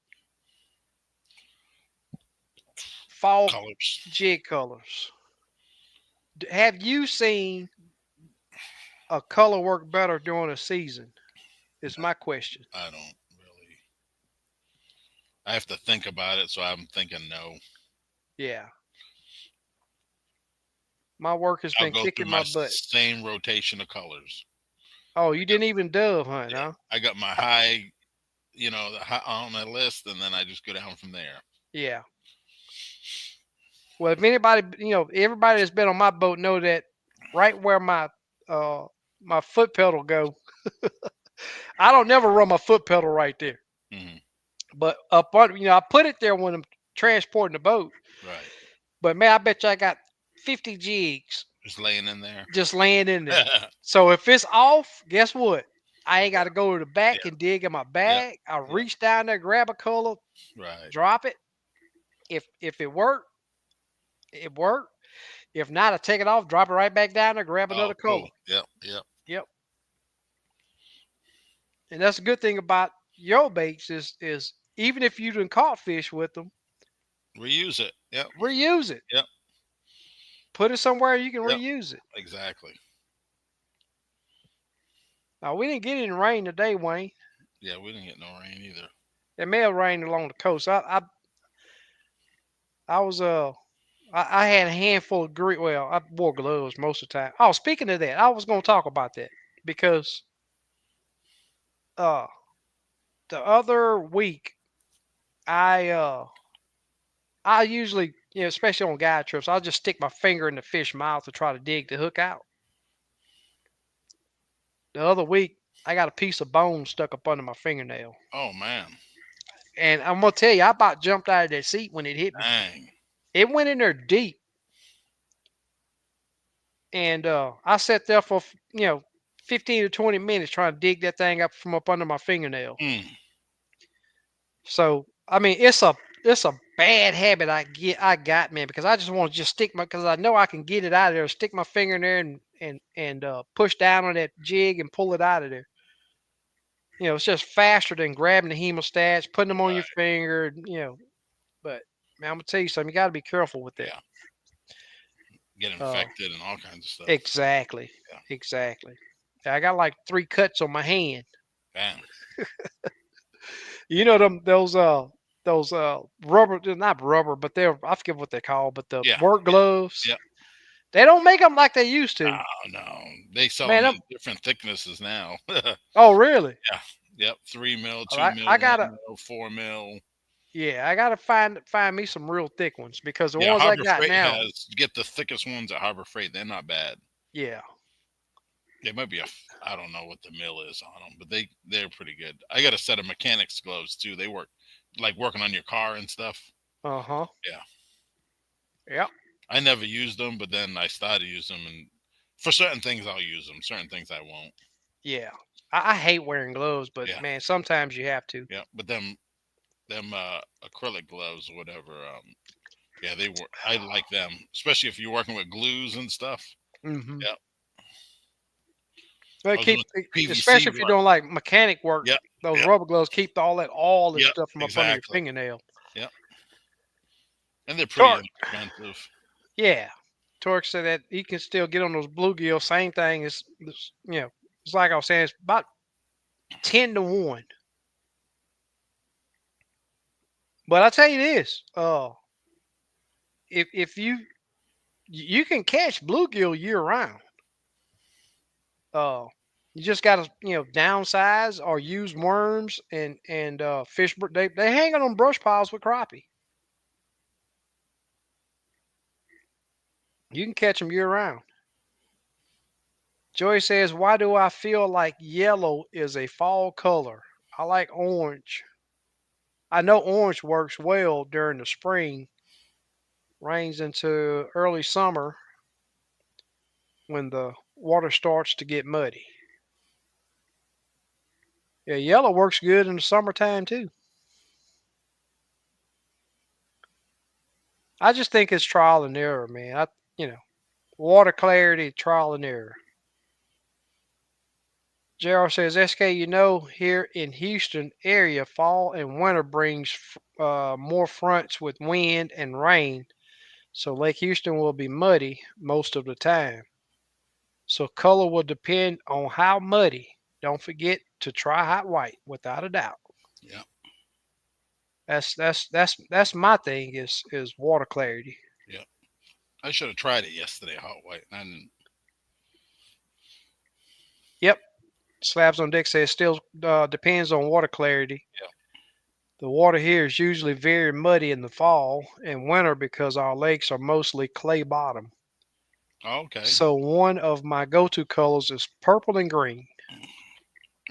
Speaker 1: fall
Speaker 2: Colors.
Speaker 1: jig colors. Have you seen a color work better during a season? Is my question.
Speaker 2: I don't really. I have to think about it, so I'm thinking no.
Speaker 1: Yeah, my work has
Speaker 2: I'll
Speaker 1: been
Speaker 2: go through
Speaker 1: kicking
Speaker 2: my
Speaker 1: my butt.
Speaker 2: same rotation of colors.
Speaker 1: Oh, you didn't even dove hunt,
Speaker 2: Yeah,
Speaker 1: huh?
Speaker 2: I got my high, the high on my list, and then I just go down from there.
Speaker 1: Yeah. Well, if anybody, everybody that's been on my boat know that right where uh my foot pedal go, I don't never run my foot pedal right there.
Speaker 2: Hmm.
Speaker 1: But up on, I put it there when I'm transporting the boat.
Speaker 2: Right,
Speaker 1: But man, I bet you I got 50 jigs
Speaker 2: just laying in there.
Speaker 1: just laying in there.
Speaker 2: Yeah,
Speaker 1: So if it's off, guess what? I ain't got to go to the back
Speaker 2: yeah,
Speaker 1: and dig in my
Speaker 2: yeah,
Speaker 1: bag. I
Speaker 2: yeah.
Speaker 1: reach down there, grab a color,
Speaker 2: Right.
Speaker 1: drop it. If it worked, it worked. If not, I take it off, drop it right back down there, grab
Speaker 2: Oh,
Speaker 1: another
Speaker 2: cool.
Speaker 1: color.
Speaker 2: Yep, yep.
Speaker 1: Yep. And that's a good thing about your baits is even if you done caught fish with them,
Speaker 2: Reuse it. Yep,
Speaker 1: reuse it.
Speaker 2: yep,
Speaker 1: Put it somewhere you can
Speaker 2: yep.
Speaker 1: reuse it.
Speaker 2: Exactly.
Speaker 1: Now we didn't get any rain today, Wayne.
Speaker 2: Yeah, we didn't get no rain either.
Speaker 1: It may have rained along the coast. I was I had a handful of green. Well, I wore gloves most of the time. Oh, speaking of that, I was going to talk about that because uh the other week I usually, especially on guide trips, I'll just stick my finger in the fish mouth to try to dig the hook out. The other week I got a piece of bone stuck up under my fingernail,
Speaker 2: Oh man,
Speaker 1: and I'm gonna tell you, I about jumped out of that seat when it hit me.
Speaker 2: dang.
Speaker 1: It went in there deep, and I sat there for 15 to 20 minutes trying to dig that thing up from up under my fingernail.
Speaker 2: Mm,
Speaker 1: So I mean, it's a bad habit I got, man, because I just want to just stick my because I know I can get it out of there, stick my finger in there and push down on that jig and pull it out of there. It's just faster than grabbing the hemostats, putting them on your
Speaker 2: right.
Speaker 1: finger, But man, I'm gonna tell you something. You got to be careful with that.
Speaker 2: Yeah, get
Speaker 1: Uh,
Speaker 2: infected and all kinds of stuff.
Speaker 1: exactly,
Speaker 2: Yeah,
Speaker 1: exactly. I got like 3 cuts on my hand.
Speaker 2: damn.
Speaker 1: You know them those rubber, they're not rubber, but they're I forget what they're called, but the
Speaker 2: Yeah,
Speaker 1: work gloves.
Speaker 2: yeah.
Speaker 1: They don't make them like they used to.
Speaker 2: Oh no, they sell
Speaker 1: Man,
Speaker 2: them
Speaker 1: them.
Speaker 2: in different thicknesses now. Yeah,
Speaker 1: Oh, really?
Speaker 2: yep. 3 mil,
Speaker 1: All
Speaker 2: two
Speaker 1: right,
Speaker 2: mil,
Speaker 1: I
Speaker 2: one
Speaker 1: gotta.
Speaker 2: mil, 4 mil.
Speaker 1: Yeah, I gotta find me some real thick ones because the
Speaker 2: Yeah,
Speaker 1: ones I
Speaker 2: Harbor
Speaker 1: got
Speaker 2: Freight
Speaker 1: now.
Speaker 2: has get the thickest ones at Harbor Freight. They're not bad.
Speaker 1: Yeah.
Speaker 2: They might be I don't know what the mill is on them, but they're pretty good. I got a set of mechanics gloves too. They work like working on your car and stuff.
Speaker 1: Uh huh.
Speaker 2: Yeah,
Speaker 1: Yep.
Speaker 2: I never used them, but then I started using them, and for certain things I'll use them. Certain things I won't.
Speaker 1: Yeah. I hate wearing gloves, but
Speaker 2: Yeah,
Speaker 1: man, sometimes you have to.
Speaker 2: yeah. But them acrylic gloves or whatever. Yeah, they work. I like them, especially if you're working with glues and stuff.
Speaker 1: Mm-hmm.
Speaker 2: Yeah,
Speaker 1: But
Speaker 2: I was
Speaker 1: keep,
Speaker 2: doing PVC.
Speaker 1: especially if you're doing like mechanic work,
Speaker 2: Yep,
Speaker 1: those
Speaker 2: yep,
Speaker 1: rubber gloves keep all that oil and
Speaker 2: yep.
Speaker 1: stuff from up under your
Speaker 2: Exactly.
Speaker 1: fingernail.
Speaker 2: Yep, and they're pretty
Speaker 1: Torque,
Speaker 2: inexpensive.
Speaker 1: yeah. Torque said that he can still get on those bluegill. Same thing as, it's like I was saying, it's about 10 to 1. But I tell you this, if you can catch bluegill year round, uh, you just got to downsize or use worms and fish. They hang on brush piles with crappie. You can catch them year round. Joey says, "Why do I feel like yellow is a fall color? I like orange. I know orange works well during the spring, rains into early summer when the water starts to get muddy. Yeah, yellow works good in the summertime too. I just think it's trial and error, man. You know, water clarity, trial and error. JR says, SK, you know, here in Houston area, fall and winter brings more fronts with wind and rain, so Lake Houston will be muddy most of the time. So color will depend on how muddy. Don't forget to try hot white, without a doubt.
Speaker 2: Yeah,
Speaker 1: That's my thing is water clarity.
Speaker 2: yeah. I should have tried it yesterday, hot white. And
Speaker 1: Yep. Slabs on deck says still depends on water clarity.
Speaker 2: yeah,
Speaker 1: The water here is usually very muddy in the fall and winter because our lakes are mostly clay bottom.
Speaker 2: okay.
Speaker 1: So one of my go-to colors is purple and green.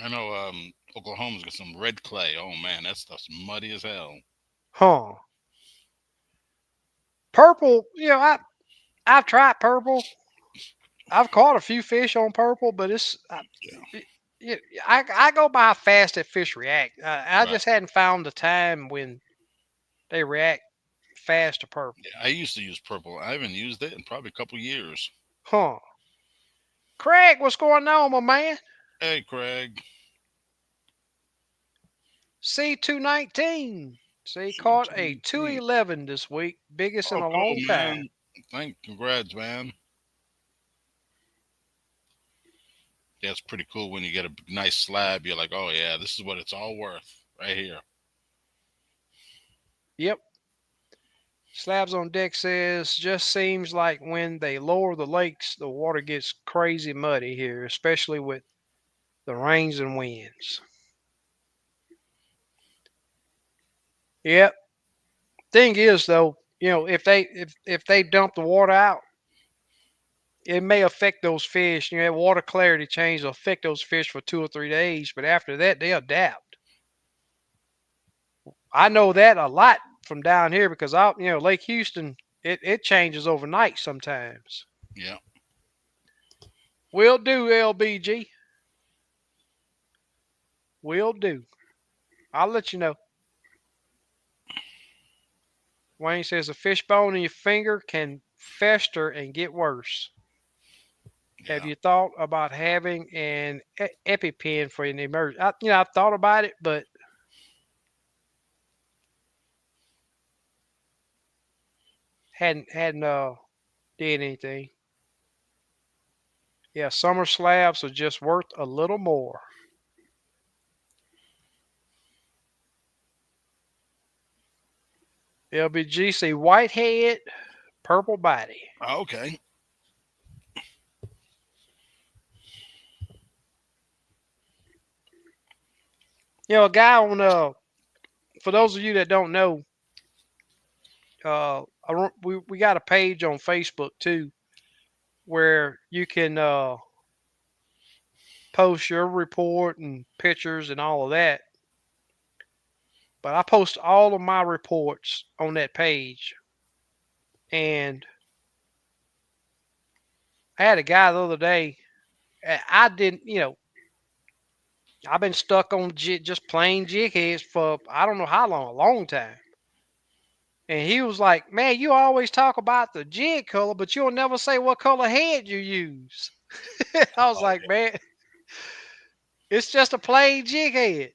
Speaker 2: I know Oklahoma's got some red clay. Oh man, that stuff's muddy as hell.
Speaker 1: Huh. Purple, I've tried purple. I've caught a few fish on purple, but
Speaker 2: Yeah,
Speaker 1: it, I go by how fast that fish react. I
Speaker 2: right.
Speaker 1: just hadn't found the time when they react fast to purple.
Speaker 2: Yeah, I used to use purple. I haven't used it in probably a couple years.
Speaker 1: Huh. Craig, what's going on, my man?
Speaker 2: Hey, Craig.
Speaker 1: C219. So he caught a
Speaker 2: 219.
Speaker 1: 211 this week, biggest in
Speaker 2: Oh,
Speaker 1: a
Speaker 2: cool,
Speaker 1: long time.
Speaker 2: man. Congrats, man. Yeah, it's pretty cool when you get a nice slab. You're like, oh yeah, this is what it's all worth right here.
Speaker 1: Yep. Slabs on deck says just seems like when they lower the lakes, the water gets crazy muddy here, especially with the rains and winds. Yep. Thing is though, if they dump the water out, it may affect those fish. That water clarity change will affect those fish for 2 or 3 days, but after that they adapt. I know that a lot from down here because Lake Houston, it changes overnight sometimes.
Speaker 2: Yeah.
Speaker 1: Will do, LBG. Will do. I'll let you know. Wayne says a fish bone in your finger can fester and get worse. Have
Speaker 2: Yeah.
Speaker 1: you thought about having an EpiPen for an emergency? I've thought about it, but hadn't did anything. Yeah, summer slabs are just worth a little more. LBGC white head, purple body.
Speaker 2: Okay.
Speaker 1: A guy on for those of you that don't know, we got a page on Facebook too where you can post your report and pictures and all of that. But I post all of my reports on that page. And I had a guy the other day. I didn't, I've been stuck on just plain jig heads for I don't know how long, a long time. And he was like, "Man, you always talk about the jig color, but you'll never say what color head you use." I was
Speaker 2: Oh,
Speaker 1: like, "Man, it's just a plain jig head."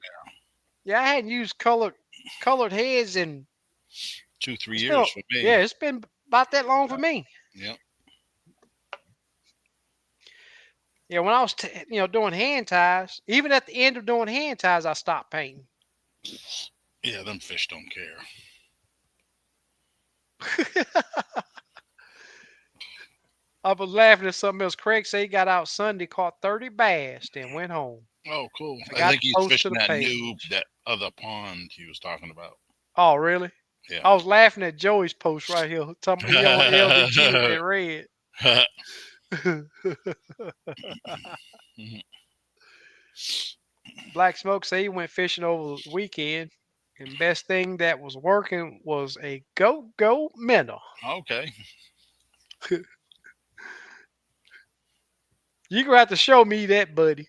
Speaker 1: Yeah, I hadn't used colored heads in
Speaker 2: 2, 3
Speaker 1: it's been
Speaker 2: years for me.
Speaker 1: yeah, it's been about that long for me.
Speaker 2: Yeah.
Speaker 1: Yeah, when I was doing hand ties, even at the end of doing hand ties, I stopped painting.
Speaker 2: Yeah. Them fish don't care.
Speaker 1: I was laughing at something else. Craig said he got out Sunday, caught 30 bass, then went home.
Speaker 2: Oh, cool.
Speaker 1: I
Speaker 2: I
Speaker 1: got
Speaker 2: think
Speaker 1: to
Speaker 2: he's
Speaker 1: post to
Speaker 2: fishing
Speaker 1: the
Speaker 2: that new
Speaker 1: page.
Speaker 2: that other pond he was talking about.
Speaker 1: Oh, really?
Speaker 2: Yeah.
Speaker 1: I was laughing at Joey's post right here. Talking about he on LBG with that red. Black Smoke said he went fishing over the weekend, and best thing that was working was a go minnow.
Speaker 2: Okay.
Speaker 1: You gonna have to show me that, buddy.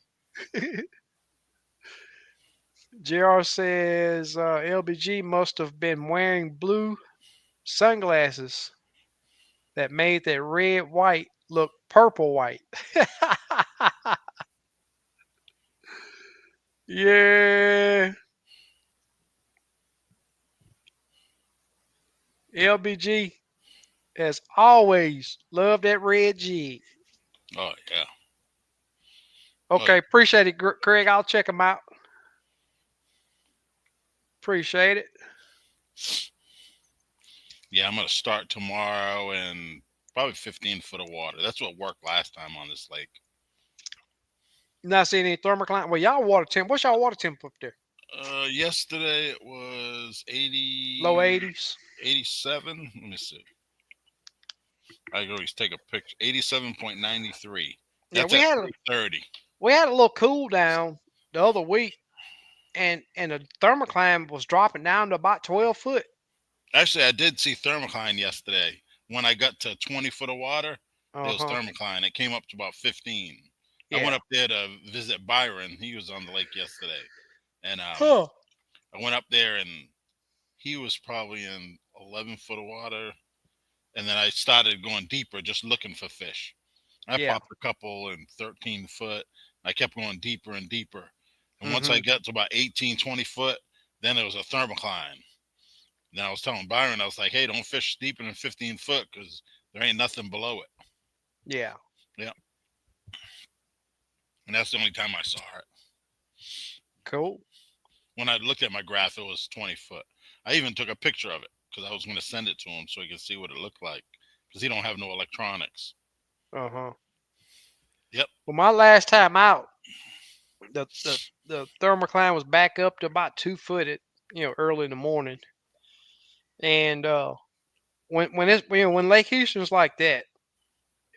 Speaker 1: JR says LBG must have been wearing blue sunglasses that made that red white look purple white. Yeah. LBG, as always, love that red jig.
Speaker 2: Oh yeah. Oh
Speaker 1: Okay, appreciate it, Craig. I'll check them out. Appreciate it.
Speaker 2: yeah. I'm gonna start tomorrow and probably 15 foot of water. That's what worked last time on this lake.
Speaker 1: Not seeing any thermocline. Well, y'all water temp. What's y'all water temp up there?
Speaker 2: Yesterday it was
Speaker 1: Low
Speaker 2: 80,
Speaker 1: 80s.
Speaker 2: 87. Let me see. I can always take a picture. 87.93.
Speaker 1: Yeah,
Speaker 2: That's at 3:30.
Speaker 1: we had a little cool down the other week, and the thermocline was dropping down to about 12 foot.
Speaker 2: Actually, I did see thermocline yesterday. When I got to 20 foot of water, there
Speaker 1: Uh
Speaker 2: was
Speaker 1: huh.
Speaker 2: thermocline. It came up to about 15. I went
Speaker 1: Yeah.
Speaker 2: up there to visit Byron. He was on the lake yesterday, and
Speaker 1: Huh.
Speaker 2: I went up there and he was probably in 11 foot of water. And then I started going deeper, just looking for fish. I
Speaker 1: Yeah.
Speaker 2: popped a couple in 13 foot. I kept going deeper and deeper. And once I
Speaker 1: Mm-hmm.
Speaker 2: got to about 18, 20 foot, then it was a thermocline. Then I was telling Byron, I was like, hey, don't fish deeper than 15 foot because there ain't nothing below it.
Speaker 1: Yeah.
Speaker 2: Yeah. And that's the only time I saw it.
Speaker 1: Cool.
Speaker 2: When I looked at my graph, it was 20 foot. I even took a picture of it because I was going to send it to him so he could see what it looked like because he don't have no electronics.
Speaker 1: Uh huh.
Speaker 2: Yep.
Speaker 1: Well, my last time out, the thermocline was back up to about 2 foot at early in the morning, and when Lake Houston's like that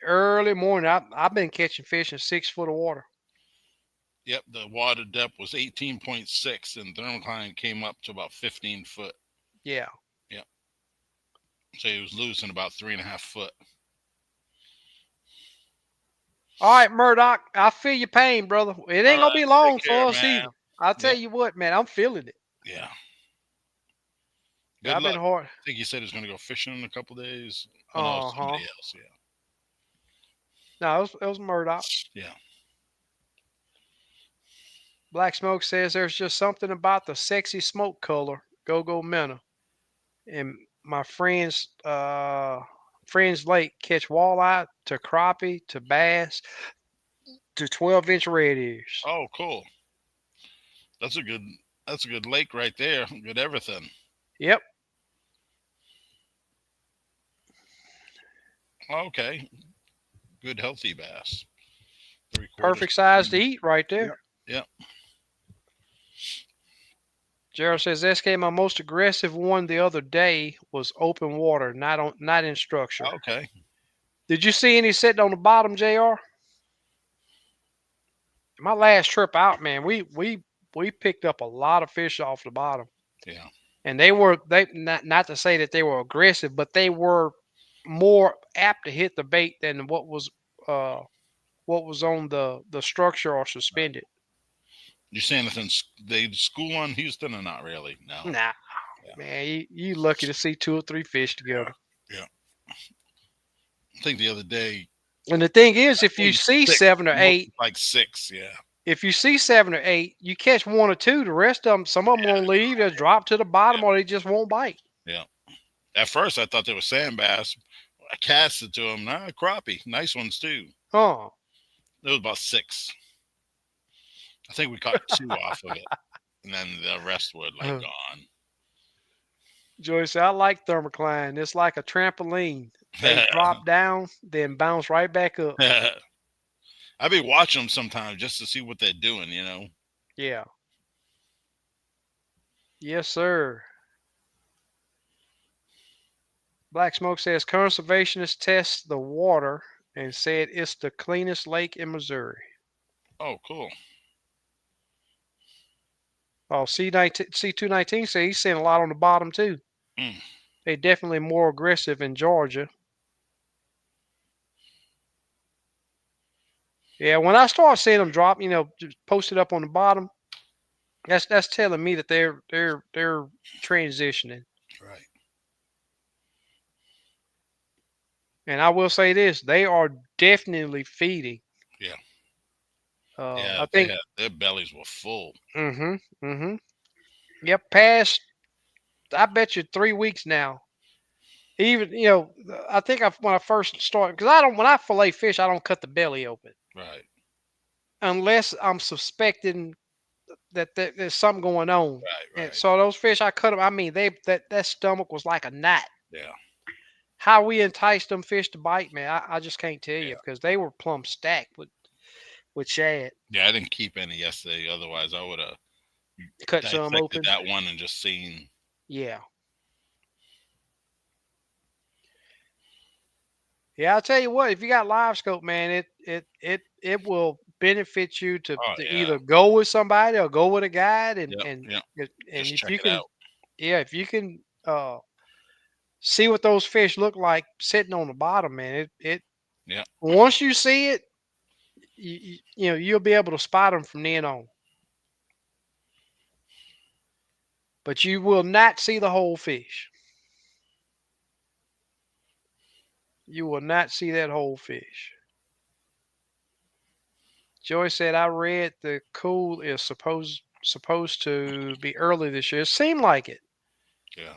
Speaker 1: early morning, I've been catching fish in 6 foot of water.
Speaker 2: Yep, the water depth was 18.6 and thermocline came up to about 15 foot.
Speaker 1: Yeah.
Speaker 2: Yep. So he was losing about 3.5 foot.
Speaker 1: All right, Murdoch, I feel your pain, brother. It
Speaker 2: All
Speaker 1: ain't gonna
Speaker 2: right.
Speaker 1: be
Speaker 2: Take
Speaker 1: long
Speaker 2: care,
Speaker 1: for us
Speaker 2: man.
Speaker 1: either. I'll tell
Speaker 2: Yep.
Speaker 1: you what, man, I'm feeling it.
Speaker 2: Yeah. Good
Speaker 1: I've been
Speaker 2: luck.
Speaker 1: hard.
Speaker 2: I think he said he's going to go fishing in a couple days. Oh, no,
Speaker 1: Uh
Speaker 2: it's
Speaker 1: huh.
Speaker 2: somebody else.
Speaker 1: No, it was Murdoch.
Speaker 2: Yeah. Yeah.
Speaker 1: Black Smoke says there's just something about the sexy smoke color, Go Go Minna. And my friends lake catch walleye to crappie to bass to 12-inch red ears.
Speaker 2: Oh, cool. That's a good. That's a good lake right there. Good everything.
Speaker 1: Yep,
Speaker 2: Okay. Good healthy bass. 3/4.
Speaker 1: perfect size to eat right there.
Speaker 2: Yep. Yep.
Speaker 1: Gerald says SK, my most aggressive one the other day was open water, not in structure.
Speaker 2: Okay.
Speaker 1: Did you see any sitting on the bottom, Jr.? My last trip out, man, we picked up a lot of fish off the bottom,
Speaker 2: Yeah.
Speaker 1: and they not to say that they were aggressive, but they were more apt to hit the bait than uh what was on the structure or
Speaker 2: Right.
Speaker 1: suspended.
Speaker 2: You see anything? They school on Houston or not really? No.
Speaker 1: Nah,
Speaker 2: Yeah.
Speaker 1: man, you lucky to see two or three fish
Speaker 2: Yeah.
Speaker 1: together.
Speaker 2: Yeah. I think the other day,
Speaker 1: And the thing is, if you
Speaker 2: maybe
Speaker 1: see
Speaker 2: six.
Speaker 1: seven or
Speaker 2: Most
Speaker 1: eight,
Speaker 2: like six. Yeah.
Speaker 1: you catch one or two. The rest of them, some of them won't leave. They'll drop to the bottom, or they just won't bite.
Speaker 2: Yeah. At first, I thought they were sand bass. I cast it to them. Nah, crappie. Nice ones too.
Speaker 1: Huh?
Speaker 2: There was about six. I think we caught two off of it, and then the rest were like gone.
Speaker 1: Joey said, "I like thermocline. It's like a trampoline. They drop down, then bounce right back up."
Speaker 2: I be watching them sometimes just to see what they're doing. You know.
Speaker 1: Yeah. Yes, sir. Black Smoke says conservationists test the water and said it's the cleanest lake in Missouri.
Speaker 2: Oh, cool.
Speaker 1: Oh, C219 says he's seeing a lot on the bottom too.
Speaker 2: Mm,
Speaker 1: They definitely more aggressive in Georgia. Yeah, when I start seeing them drop, just posted up on the bottom, that's telling me that they're transitioning.
Speaker 2: right.
Speaker 1: And I will say this, they are definitely feeding.
Speaker 2: Yeah. Yeah,
Speaker 1: I
Speaker 2: they
Speaker 1: think.
Speaker 2: had their bellies were full.
Speaker 1: Mm-hmm. Mm-hmm. Yep. Past. I bet you 3 weeks now. Even I think when I first started, because I don't when I fillet fish, I don't cut the belly open
Speaker 2: Right,
Speaker 1: unless I'm suspecting that there's something going on.
Speaker 2: right,
Speaker 1: And
Speaker 2: right.
Speaker 1: so those fish, I cut them. I mean, that stomach was like a knot.
Speaker 2: Yeah,
Speaker 1: How we enticed them fish to bite, man, I just can't tell you
Speaker 2: yeah,
Speaker 1: because they were plumb stacked with shad.
Speaker 2: yeah. I didn't keep any yesterday. Otherwise, I would have
Speaker 1: Cut some
Speaker 2: dissected
Speaker 1: open.
Speaker 2: that one and just seen.
Speaker 1: Yeah. Yeah, I'll tell you what, if you got live scope, man, it will benefit you
Speaker 2: Oh
Speaker 1: to
Speaker 2: yeah,
Speaker 1: either go with somebody or go with a guide
Speaker 2: yep, yep.
Speaker 1: and
Speaker 2: Just
Speaker 1: if
Speaker 2: check
Speaker 1: you
Speaker 2: it
Speaker 1: can
Speaker 2: out.
Speaker 1: yeah, if you can see what those fish look like sitting on the bottom, man, it
Speaker 2: Yep,
Speaker 1: once you see it, you'll be able to spot them from then on. But you will not see the whole fish. You will not see that whole fish. Joy said, "I read the cool is supposed to be early this year. It seemed like it,
Speaker 2: yeah,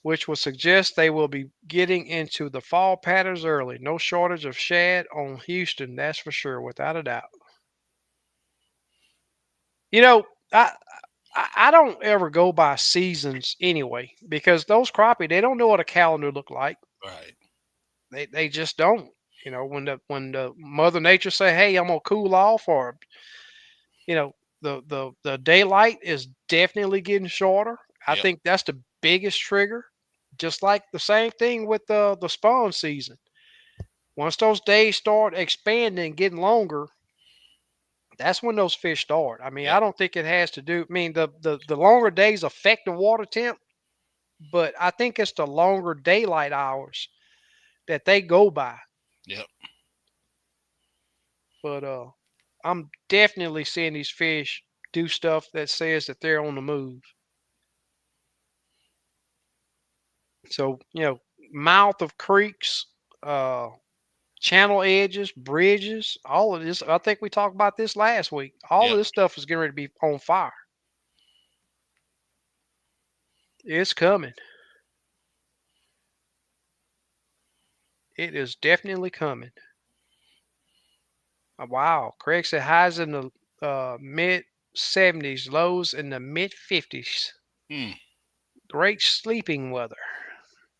Speaker 1: which would suggest they will be getting into the fall patterns early. No shortage of shad on Houston, that's for sure, without a doubt." You know, I don't ever go by seasons anyway because those crappie they don't know what a calendar look like.
Speaker 2: right.
Speaker 1: They just don't. When the Mother Nature say, "Hey, I'm gonna cool off," or you know the daylight is definitely getting shorter. I
Speaker 2: Yep,
Speaker 1: think that's the biggest trigger. Just like the same thing with the spawn season. Once those days start expanding, getting longer, that's when those fish start. I mean, I
Speaker 2: yep,
Speaker 1: don't think it has to do. I mean, the longer days affect the water temp, but I think it's the longer daylight hours that they go by.
Speaker 2: yep.
Speaker 1: But I'm definitely seeing these fish do stuff that says that they're on the move. So, mouth of creeks, uh, channel edges, bridges, all of this. I think we talked about this last week. All of
Speaker 2: Yep.
Speaker 1: this stuff is getting ready to be on fire. It's coming. It is definitely coming. Wow. Craig said highs in the mid 70s, lows in the mid 50s.
Speaker 2: Hmm.
Speaker 1: Great sleeping weather.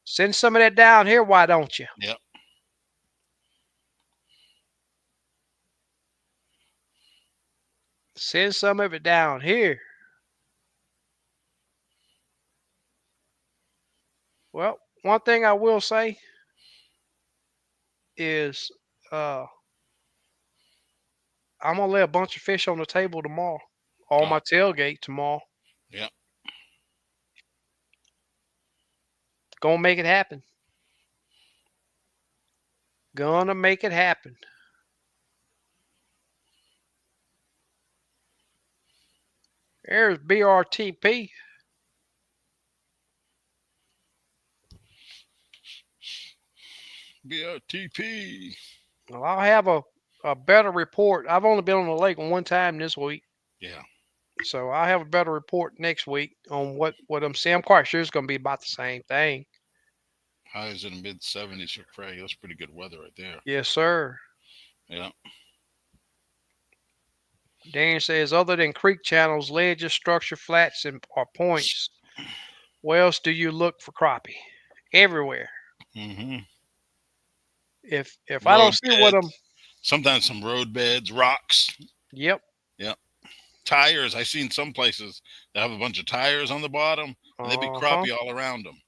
Speaker 1: Send some of that down here, why don't you?
Speaker 2: Yep.
Speaker 1: Send some of it down here. Well, one thing I will say is uh, I'm gonna lay a bunch of fish on the table tomorrow, on
Speaker 2: Oh,
Speaker 1: my tailgate tomorrow.
Speaker 2: yep.
Speaker 1: Gonna make it happen. Gonna make it happen. There's BRTP.
Speaker 2: BRTP.
Speaker 1: Well, I'll have a better report. I've only been on the lake one time this week,
Speaker 2: Yeah.
Speaker 1: so I'll have a better report next week on what I'm seeing. I'm quite sure it's gonna be about the same thing.
Speaker 2: Highs in the mid 70s for Craig. That's pretty good weather right there.
Speaker 1: Yes, sir.
Speaker 2: Yeah.
Speaker 1: Dan says, other than creek channels, ledges, structure flats, and or points, where else do you look for crappie? Everywhere.
Speaker 2: Mm-hmm.
Speaker 1: If I don't
Speaker 2: Road
Speaker 1: see what I'm,
Speaker 2: beds. Sometimes some road beds, rocks.
Speaker 1: yep.
Speaker 2: Yep. Tires. I seen some places that have a bunch of tires on the bottom, and they be
Speaker 1: Uh huh.
Speaker 2: crappie all around them.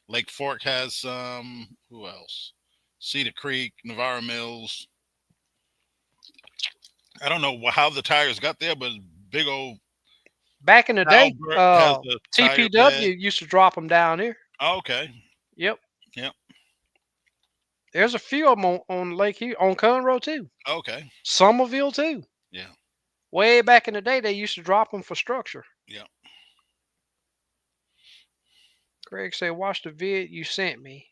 Speaker 2: Lake Fork has some. Who else? Cedar Creek, Navarro Mills. I don't know how the tires got there, but big old
Speaker 1: Back in the day,
Speaker 2: Albert has a tire bed.
Speaker 1: TPW used to drop them down here.
Speaker 2: Oh, okay.
Speaker 1: Yep.
Speaker 2: Yep.
Speaker 1: There's a few of them on Lake here on Conroe too.
Speaker 2: Okay.
Speaker 1: Somerville too.
Speaker 2: Yeah.
Speaker 1: Way back in the day, they used to drop them for structure.
Speaker 2: Yeah.
Speaker 1: Greg said, "Watch the vid you sent me.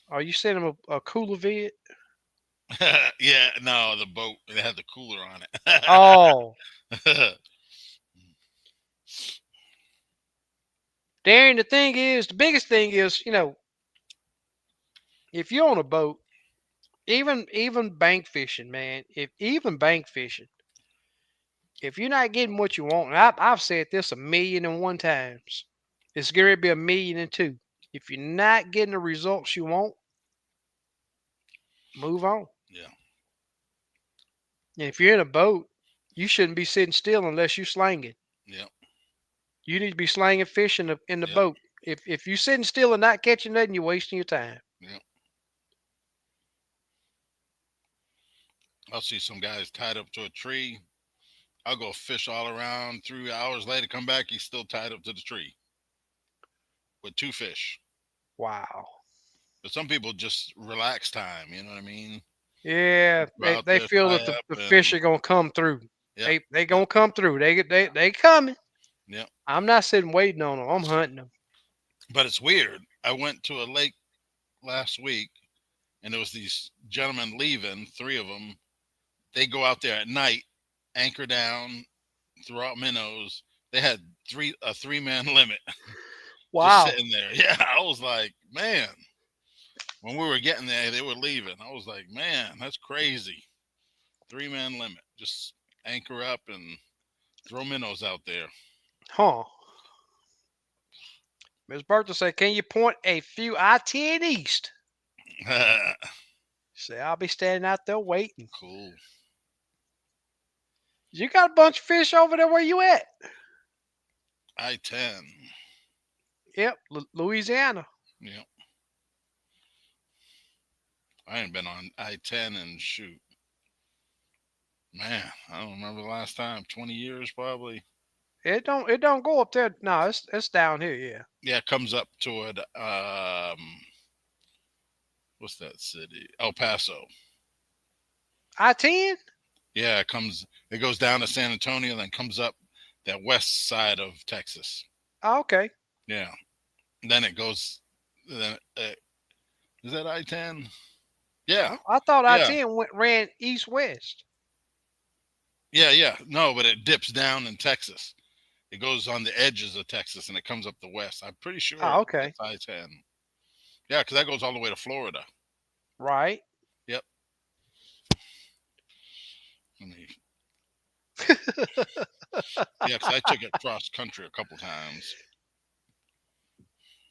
Speaker 1: Are you sending a cooler vid?"
Speaker 2: Yeah, no, the boat it had the cooler on
Speaker 1: Oh,
Speaker 2: it.
Speaker 1: Darren, the thing is, the biggest thing is, if you're on a boat, even bank fishing, man, if even bank fishing, if you're not getting what you want, and I've said this a million and one times, it's going to be a million and two. If you're not getting the results you want, move on.
Speaker 2: Yeah,
Speaker 1: And if you're in a boat, you shouldn't be sitting still unless you're slanging.
Speaker 2: yeah,
Speaker 1: You need to be slanging fish in the
Speaker 2: yeah,
Speaker 1: boat. If you're sitting still and not catching nothing, you're wasting your time.
Speaker 2: yeah. I'll see some guys tied up to a tree. I'll go fish all around. 3 hours later, come back. He's still tied up to the tree with two fish.
Speaker 1: Wow.
Speaker 2: But some people just relax time. You know what I mean?
Speaker 1: Yeah,
Speaker 2: Go out
Speaker 1: they
Speaker 2: there,
Speaker 1: feel
Speaker 2: tie
Speaker 1: that the,
Speaker 2: up,
Speaker 1: the
Speaker 2: and
Speaker 1: fish are gonna come through.
Speaker 2: yep,
Speaker 1: They
Speaker 2: yep,
Speaker 1: gonna come through. They coming.
Speaker 2: yep.
Speaker 1: I'm not sitting waiting on them. I'm hunting them.
Speaker 2: But it's weird. I went to a lake last week, and there was these gentlemen leaving. Three of them. They go out there at night, anchor down, throw out minnows. They had 3 man limit just
Speaker 1: Wow.
Speaker 2: sitting there. Yeah, I was like, man. When we were getting there, they were leaving. I was like, man, that's crazy. 3 man limit. Just anchor up and throw minnows out there.
Speaker 1: Huh. Miss Bertha said, "Can you point a few I-10 east?" Say, "I'll be standing out there waiting."
Speaker 2: Cool.
Speaker 1: You got a bunch of fish over there. Where you at?
Speaker 2: I-10.
Speaker 1: Yep, Louisiana.
Speaker 2: Yep. I ain't been on I-10 and shoot. Man, I don't remember the last time. 20 years probably.
Speaker 1: It don't go up there. No, it's down here. Yeah.
Speaker 2: Yeah, it comes up toward what's that city? El Paso.
Speaker 1: I-10.
Speaker 2: Yeah, it goes down to San Antonio, then comes up that west side of Texas.
Speaker 1: Oh, okay.
Speaker 2: Yeah. Then it goes then is that I-10? Yeah.
Speaker 1: I thought
Speaker 2: Yeah.
Speaker 1: I-10 ran east west.
Speaker 2: Yeah, yeah. No, but it dips down in Texas. It goes on the edges of Texas and it comes up the west. I'm pretty sure
Speaker 1: Oh, okay.
Speaker 2: that's I-10. Yeah, because that goes all the way to Florida.
Speaker 1: Right.
Speaker 2: Yep. Let me, yeah, because I took it cross country a couple times.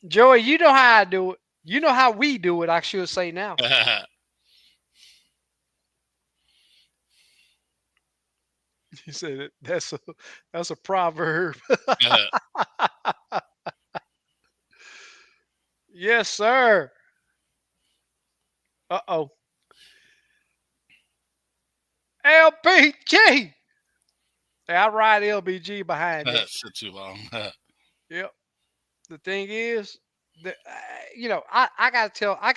Speaker 1: Joey, you know how I do it. You know how we do it, I should say now. He said that's a proverb. Yes, sir. Uh-oh. LBG. Hey, I ride LBG behind that.
Speaker 2: Sit too long.
Speaker 1: Yep. The thing is, I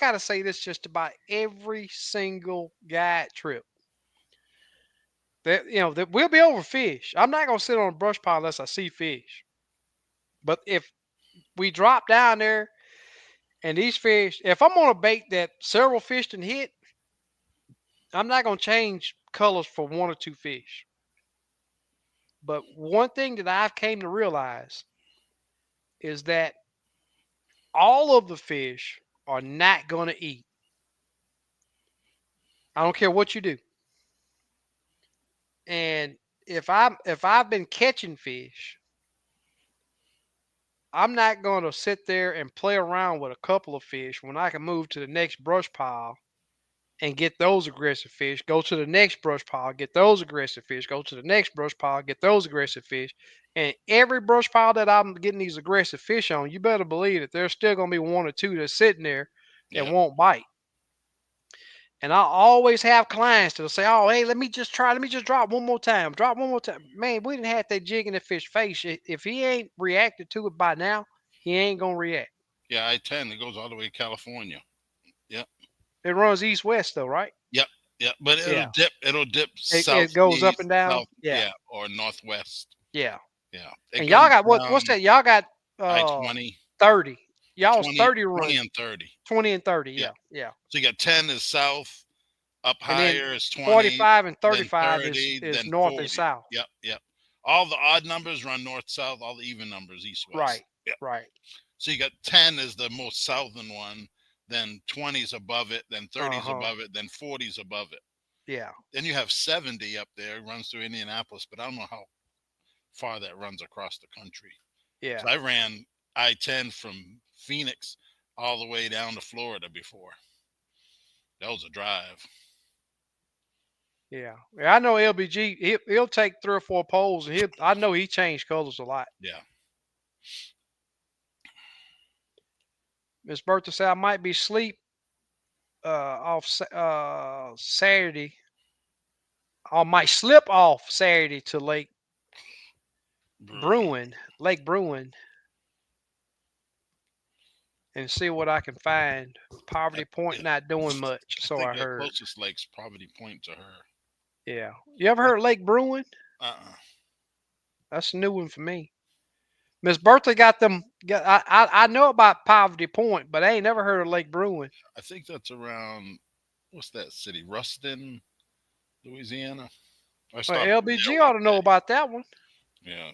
Speaker 1: gotta say this just about every single guide trip. That we'll be over fish. I'm not gonna sit on a brush pile unless I see fish. But if we drop down there and these fish, if I'm on a bait that several fish can hit, I'm not gonna change colors for one or two fish. But one thing that I've came to realize is that all of the fish are not gonna eat. I don't care what you do. And if I've been catching fish, I'm not gonna sit there and play around with a couple of fish when I can move to the next brush pile and get those aggressive fish, go to the next brush pile, get those aggressive fish, go to the next brush pile, get those aggressive fish. And every brush pile that I'm getting these aggressive fish on, you better believe that there's still going to be one or two that's sitting there that
Speaker 2: Yep.
Speaker 1: won't bite. And I always have clients that'll say, "Oh, hey, let me just drop one more time, drop one more time." Man, we didn't have that jig in the fish face. If he ain't reacted to it by now, he ain't gonna react.
Speaker 2: Yeah, I-10. It goes all the way to California. Yep.
Speaker 1: It runs east west though, right?
Speaker 2: Yep. Yep. But it'll
Speaker 1: Yeah.
Speaker 2: dip. It'll dip
Speaker 1: It goes up
Speaker 2: southeast,
Speaker 1: and down.
Speaker 2: south.
Speaker 1: Yeah.
Speaker 2: Yeah, or northwest.
Speaker 1: Yeah.
Speaker 2: Yeah. It
Speaker 1: And y'all
Speaker 2: comes
Speaker 1: got
Speaker 2: down
Speaker 1: what's that? Y'all got uh
Speaker 2: I-20,
Speaker 1: 30. Y'all's
Speaker 2: 20,
Speaker 1: 30
Speaker 2: 20
Speaker 1: run
Speaker 2: and 30.
Speaker 1: 20 and 30.
Speaker 2: Yeah.
Speaker 1: Yeah. Yeah.
Speaker 2: So you got 10 is south, Up
Speaker 1: and then
Speaker 2: higher is 20,
Speaker 1: 45 and
Speaker 2: then
Speaker 1: 35
Speaker 2: 30,
Speaker 1: is
Speaker 2: then
Speaker 1: north and
Speaker 2: 40.
Speaker 1: south.
Speaker 2: Yep, yep. All the odd numbers run north south. All the even numbers east
Speaker 1: Right,
Speaker 2: west. Yep.
Speaker 1: right.
Speaker 2: So you got 10 is the most southern one. Then 20's above it. Then 30's
Speaker 1: Uh-huh.
Speaker 2: above it. Then 40's above it.
Speaker 1: Yeah,
Speaker 2: Then you have 70 up there, runs through Indianapolis, but I don't know how far that runs across the country.
Speaker 1: yeah,
Speaker 2: So I ran I-10 from Phoenix all the way down to Florida before. That was a drive.
Speaker 1: yeah. Yeah, I know LBG. He'll take 3 or 4 poles, and I know he changed colors a lot.
Speaker 2: Yeah.
Speaker 1: Miss Bertha said I might be asleep off Saturday. I might slip off Saturday to
Speaker 2: Brewing.
Speaker 1: Lake Bruin, and see what I can find.
Speaker 2: I,
Speaker 1: Poverty Point
Speaker 2: yeah,
Speaker 1: not doing much,
Speaker 2: I
Speaker 1: so
Speaker 2: think
Speaker 1: I
Speaker 2: the
Speaker 1: heard.
Speaker 2: closest lake's Poverty Point to her.
Speaker 1: Yeah. You ever heard of Lake Bruin?
Speaker 2: Uh-uh.
Speaker 1: That's a new one for me. Miss Bertha got them. I know about Poverty Point, but I ain't never heard of Lake Bruin.
Speaker 2: I think that's around, what's that city? Ruston, Louisiana. I
Speaker 1: Well,
Speaker 2: stopped in
Speaker 1: LBG
Speaker 2: there one
Speaker 1: ought to know about that one.
Speaker 2: day. Yeah.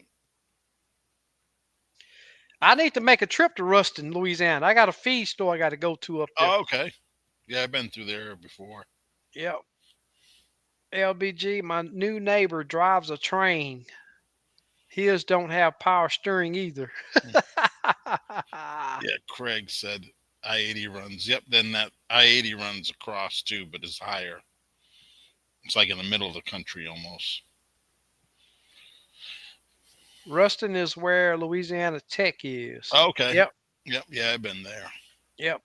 Speaker 1: I need to make a trip to Ruston, Louisiana. I got a feed store I got to go to up there.
Speaker 2: Oh, okay. Yeah, I've been through there before.
Speaker 1: Yep. LBG, my new neighbor drives a train. His don't have power steering either.
Speaker 2: Hmm. Yeah, Craig said I-80 runs. Yep, then that I-80 runs across too, but is higher. It's like in the middle of the country almost.
Speaker 1: Ruston is where Louisiana Tech is.
Speaker 2: Oh, okay.
Speaker 1: Yep.
Speaker 2: Yep, yeah, I've been there.
Speaker 1: Yep.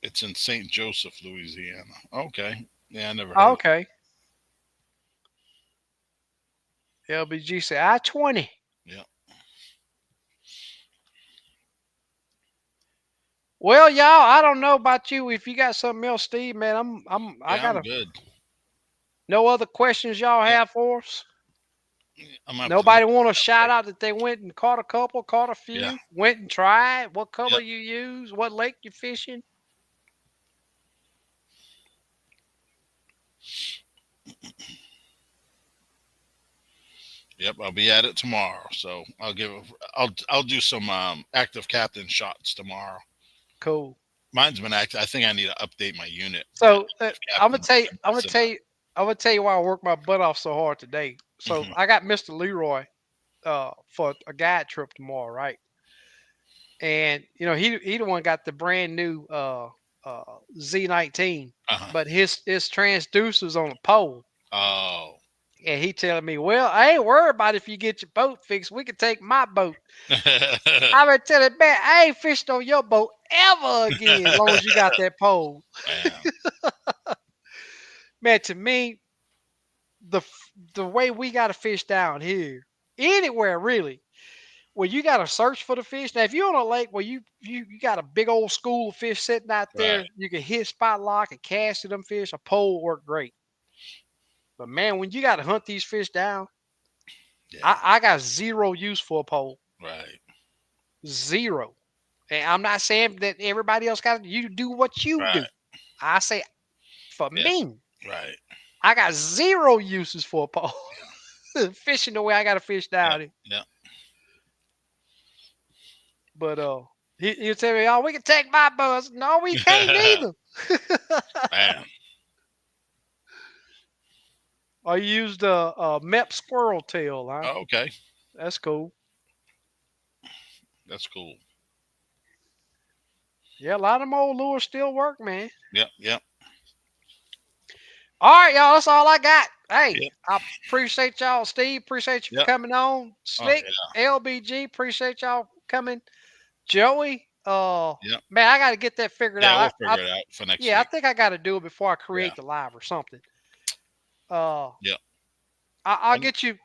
Speaker 2: It's in St. Joseph, Louisiana. Okay. Yeah, I never heard of it.
Speaker 1: Okay. LBG said I-20.
Speaker 2: Yeah.
Speaker 1: Well, y'all, I don't know about you. If you got something else, Steve, man, I
Speaker 2: Yeah, I'm
Speaker 1: gotta.
Speaker 2: good.
Speaker 1: No other questions y'all
Speaker 2: Yep.
Speaker 1: have for us?
Speaker 2: I'm gonna have to look
Speaker 1: Nobody want to
Speaker 2: it up.
Speaker 1: shout out that they went and caught a couple, caught a
Speaker 2: Yeah.
Speaker 1: few, went and tried, what color
Speaker 2: Yep.
Speaker 1: you use, what lake you fishing.
Speaker 2: Yep. I'll be at it tomorrow. So I'll do some active captain shots tomorrow.
Speaker 1: Cool.
Speaker 2: Mine's been active. I think I need to update my unit. My
Speaker 1: So
Speaker 2: active
Speaker 1: I'm gonna
Speaker 2: captain.
Speaker 1: tell you, I'm gonna tell you why I worked my butt off so hard today. So
Speaker 2: Hmm.
Speaker 1: I got Mr. Leroy for a guide trip tomorrow, right? And he the one got the brand new uh Z19,
Speaker 2: Uh-huh.
Speaker 1: but his transducer's on a pole.
Speaker 2: Oh.
Speaker 1: And he telling me, well, I ain't worried about if you get your boat fixed. We can take my boat. I been telling man, I ain't fished on your boat ever again, as long as you got that pole.
Speaker 2: Man.
Speaker 1: Man, to me, the way we got to fish down here, anywhere really, where you got to search for the fish. Now, if you're on a lake where you got a big old school of fish sitting out
Speaker 2: Right.
Speaker 1: there, you can hit spot lock and cast to them fish. A pole work great. But man, when you got to hunt these fish down,
Speaker 2: Yeah.
Speaker 1: I got zero use for a pole.
Speaker 2: Right.
Speaker 1: Zero. And I'm not saying that everybody else got you do what you do.
Speaker 2: Right.
Speaker 1: I say for
Speaker 2: Yeah.
Speaker 1: me,
Speaker 2: Right.
Speaker 1: I got zero uses for a pole. Fishing the way I got to fish
Speaker 2: Yeah.
Speaker 1: down here.
Speaker 2: Yeah.
Speaker 1: But he'll tell me, "Oh, we can take my bus." No, we can't
Speaker 2: Yeah.
Speaker 1: neither.
Speaker 2: Man.
Speaker 1: I used a Mep squirrel tail, huh?
Speaker 2: Oh, okay.
Speaker 1: That's cool.
Speaker 2: That's cool.
Speaker 1: Yeah, a lot of them old lures still work, man.
Speaker 2: Yep. Yep.
Speaker 1: All right, y'all. That's all I got. Hey,
Speaker 2: Yep.
Speaker 1: I appreciate y'all, Steve. Appreciate you for
Speaker 2: Yep.
Speaker 1: coming on.
Speaker 2: Oh
Speaker 1: Slick,
Speaker 2: yeah.
Speaker 1: LBG. Appreciate y'all coming. Joey,
Speaker 2: Yep.
Speaker 1: man, I got to get that figured
Speaker 2: Yeah. We'll
Speaker 1: out.
Speaker 2: figure it out for next
Speaker 1: Yeah, I
Speaker 2: week.
Speaker 1: think I got to do it before I
Speaker 2: Yeah.
Speaker 1: create the live or something. Uh,
Speaker 2: Yep.
Speaker 1: I'll get you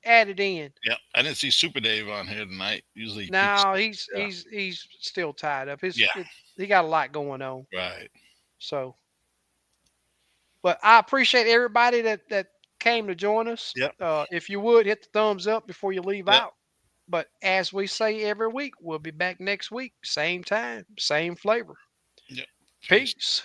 Speaker 1: added in.
Speaker 2: Yep. I didn't see Super Dave on here tonight. Usually he keeps.
Speaker 1: Now
Speaker 2: Yeah.
Speaker 1: he's still tied up.
Speaker 2: Yeah.
Speaker 1: He got a lot going on.
Speaker 2: Right.
Speaker 1: So, but I appreciate everybody that came to join us.
Speaker 2: Yep.
Speaker 1: If you would hit the thumbs up before you leave
Speaker 2: Yep.
Speaker 1: out. But as we say every week, we'll be back next week, same time, same flavor.
Speaker 2: Yep. Peace.
Speaker 1: Peace.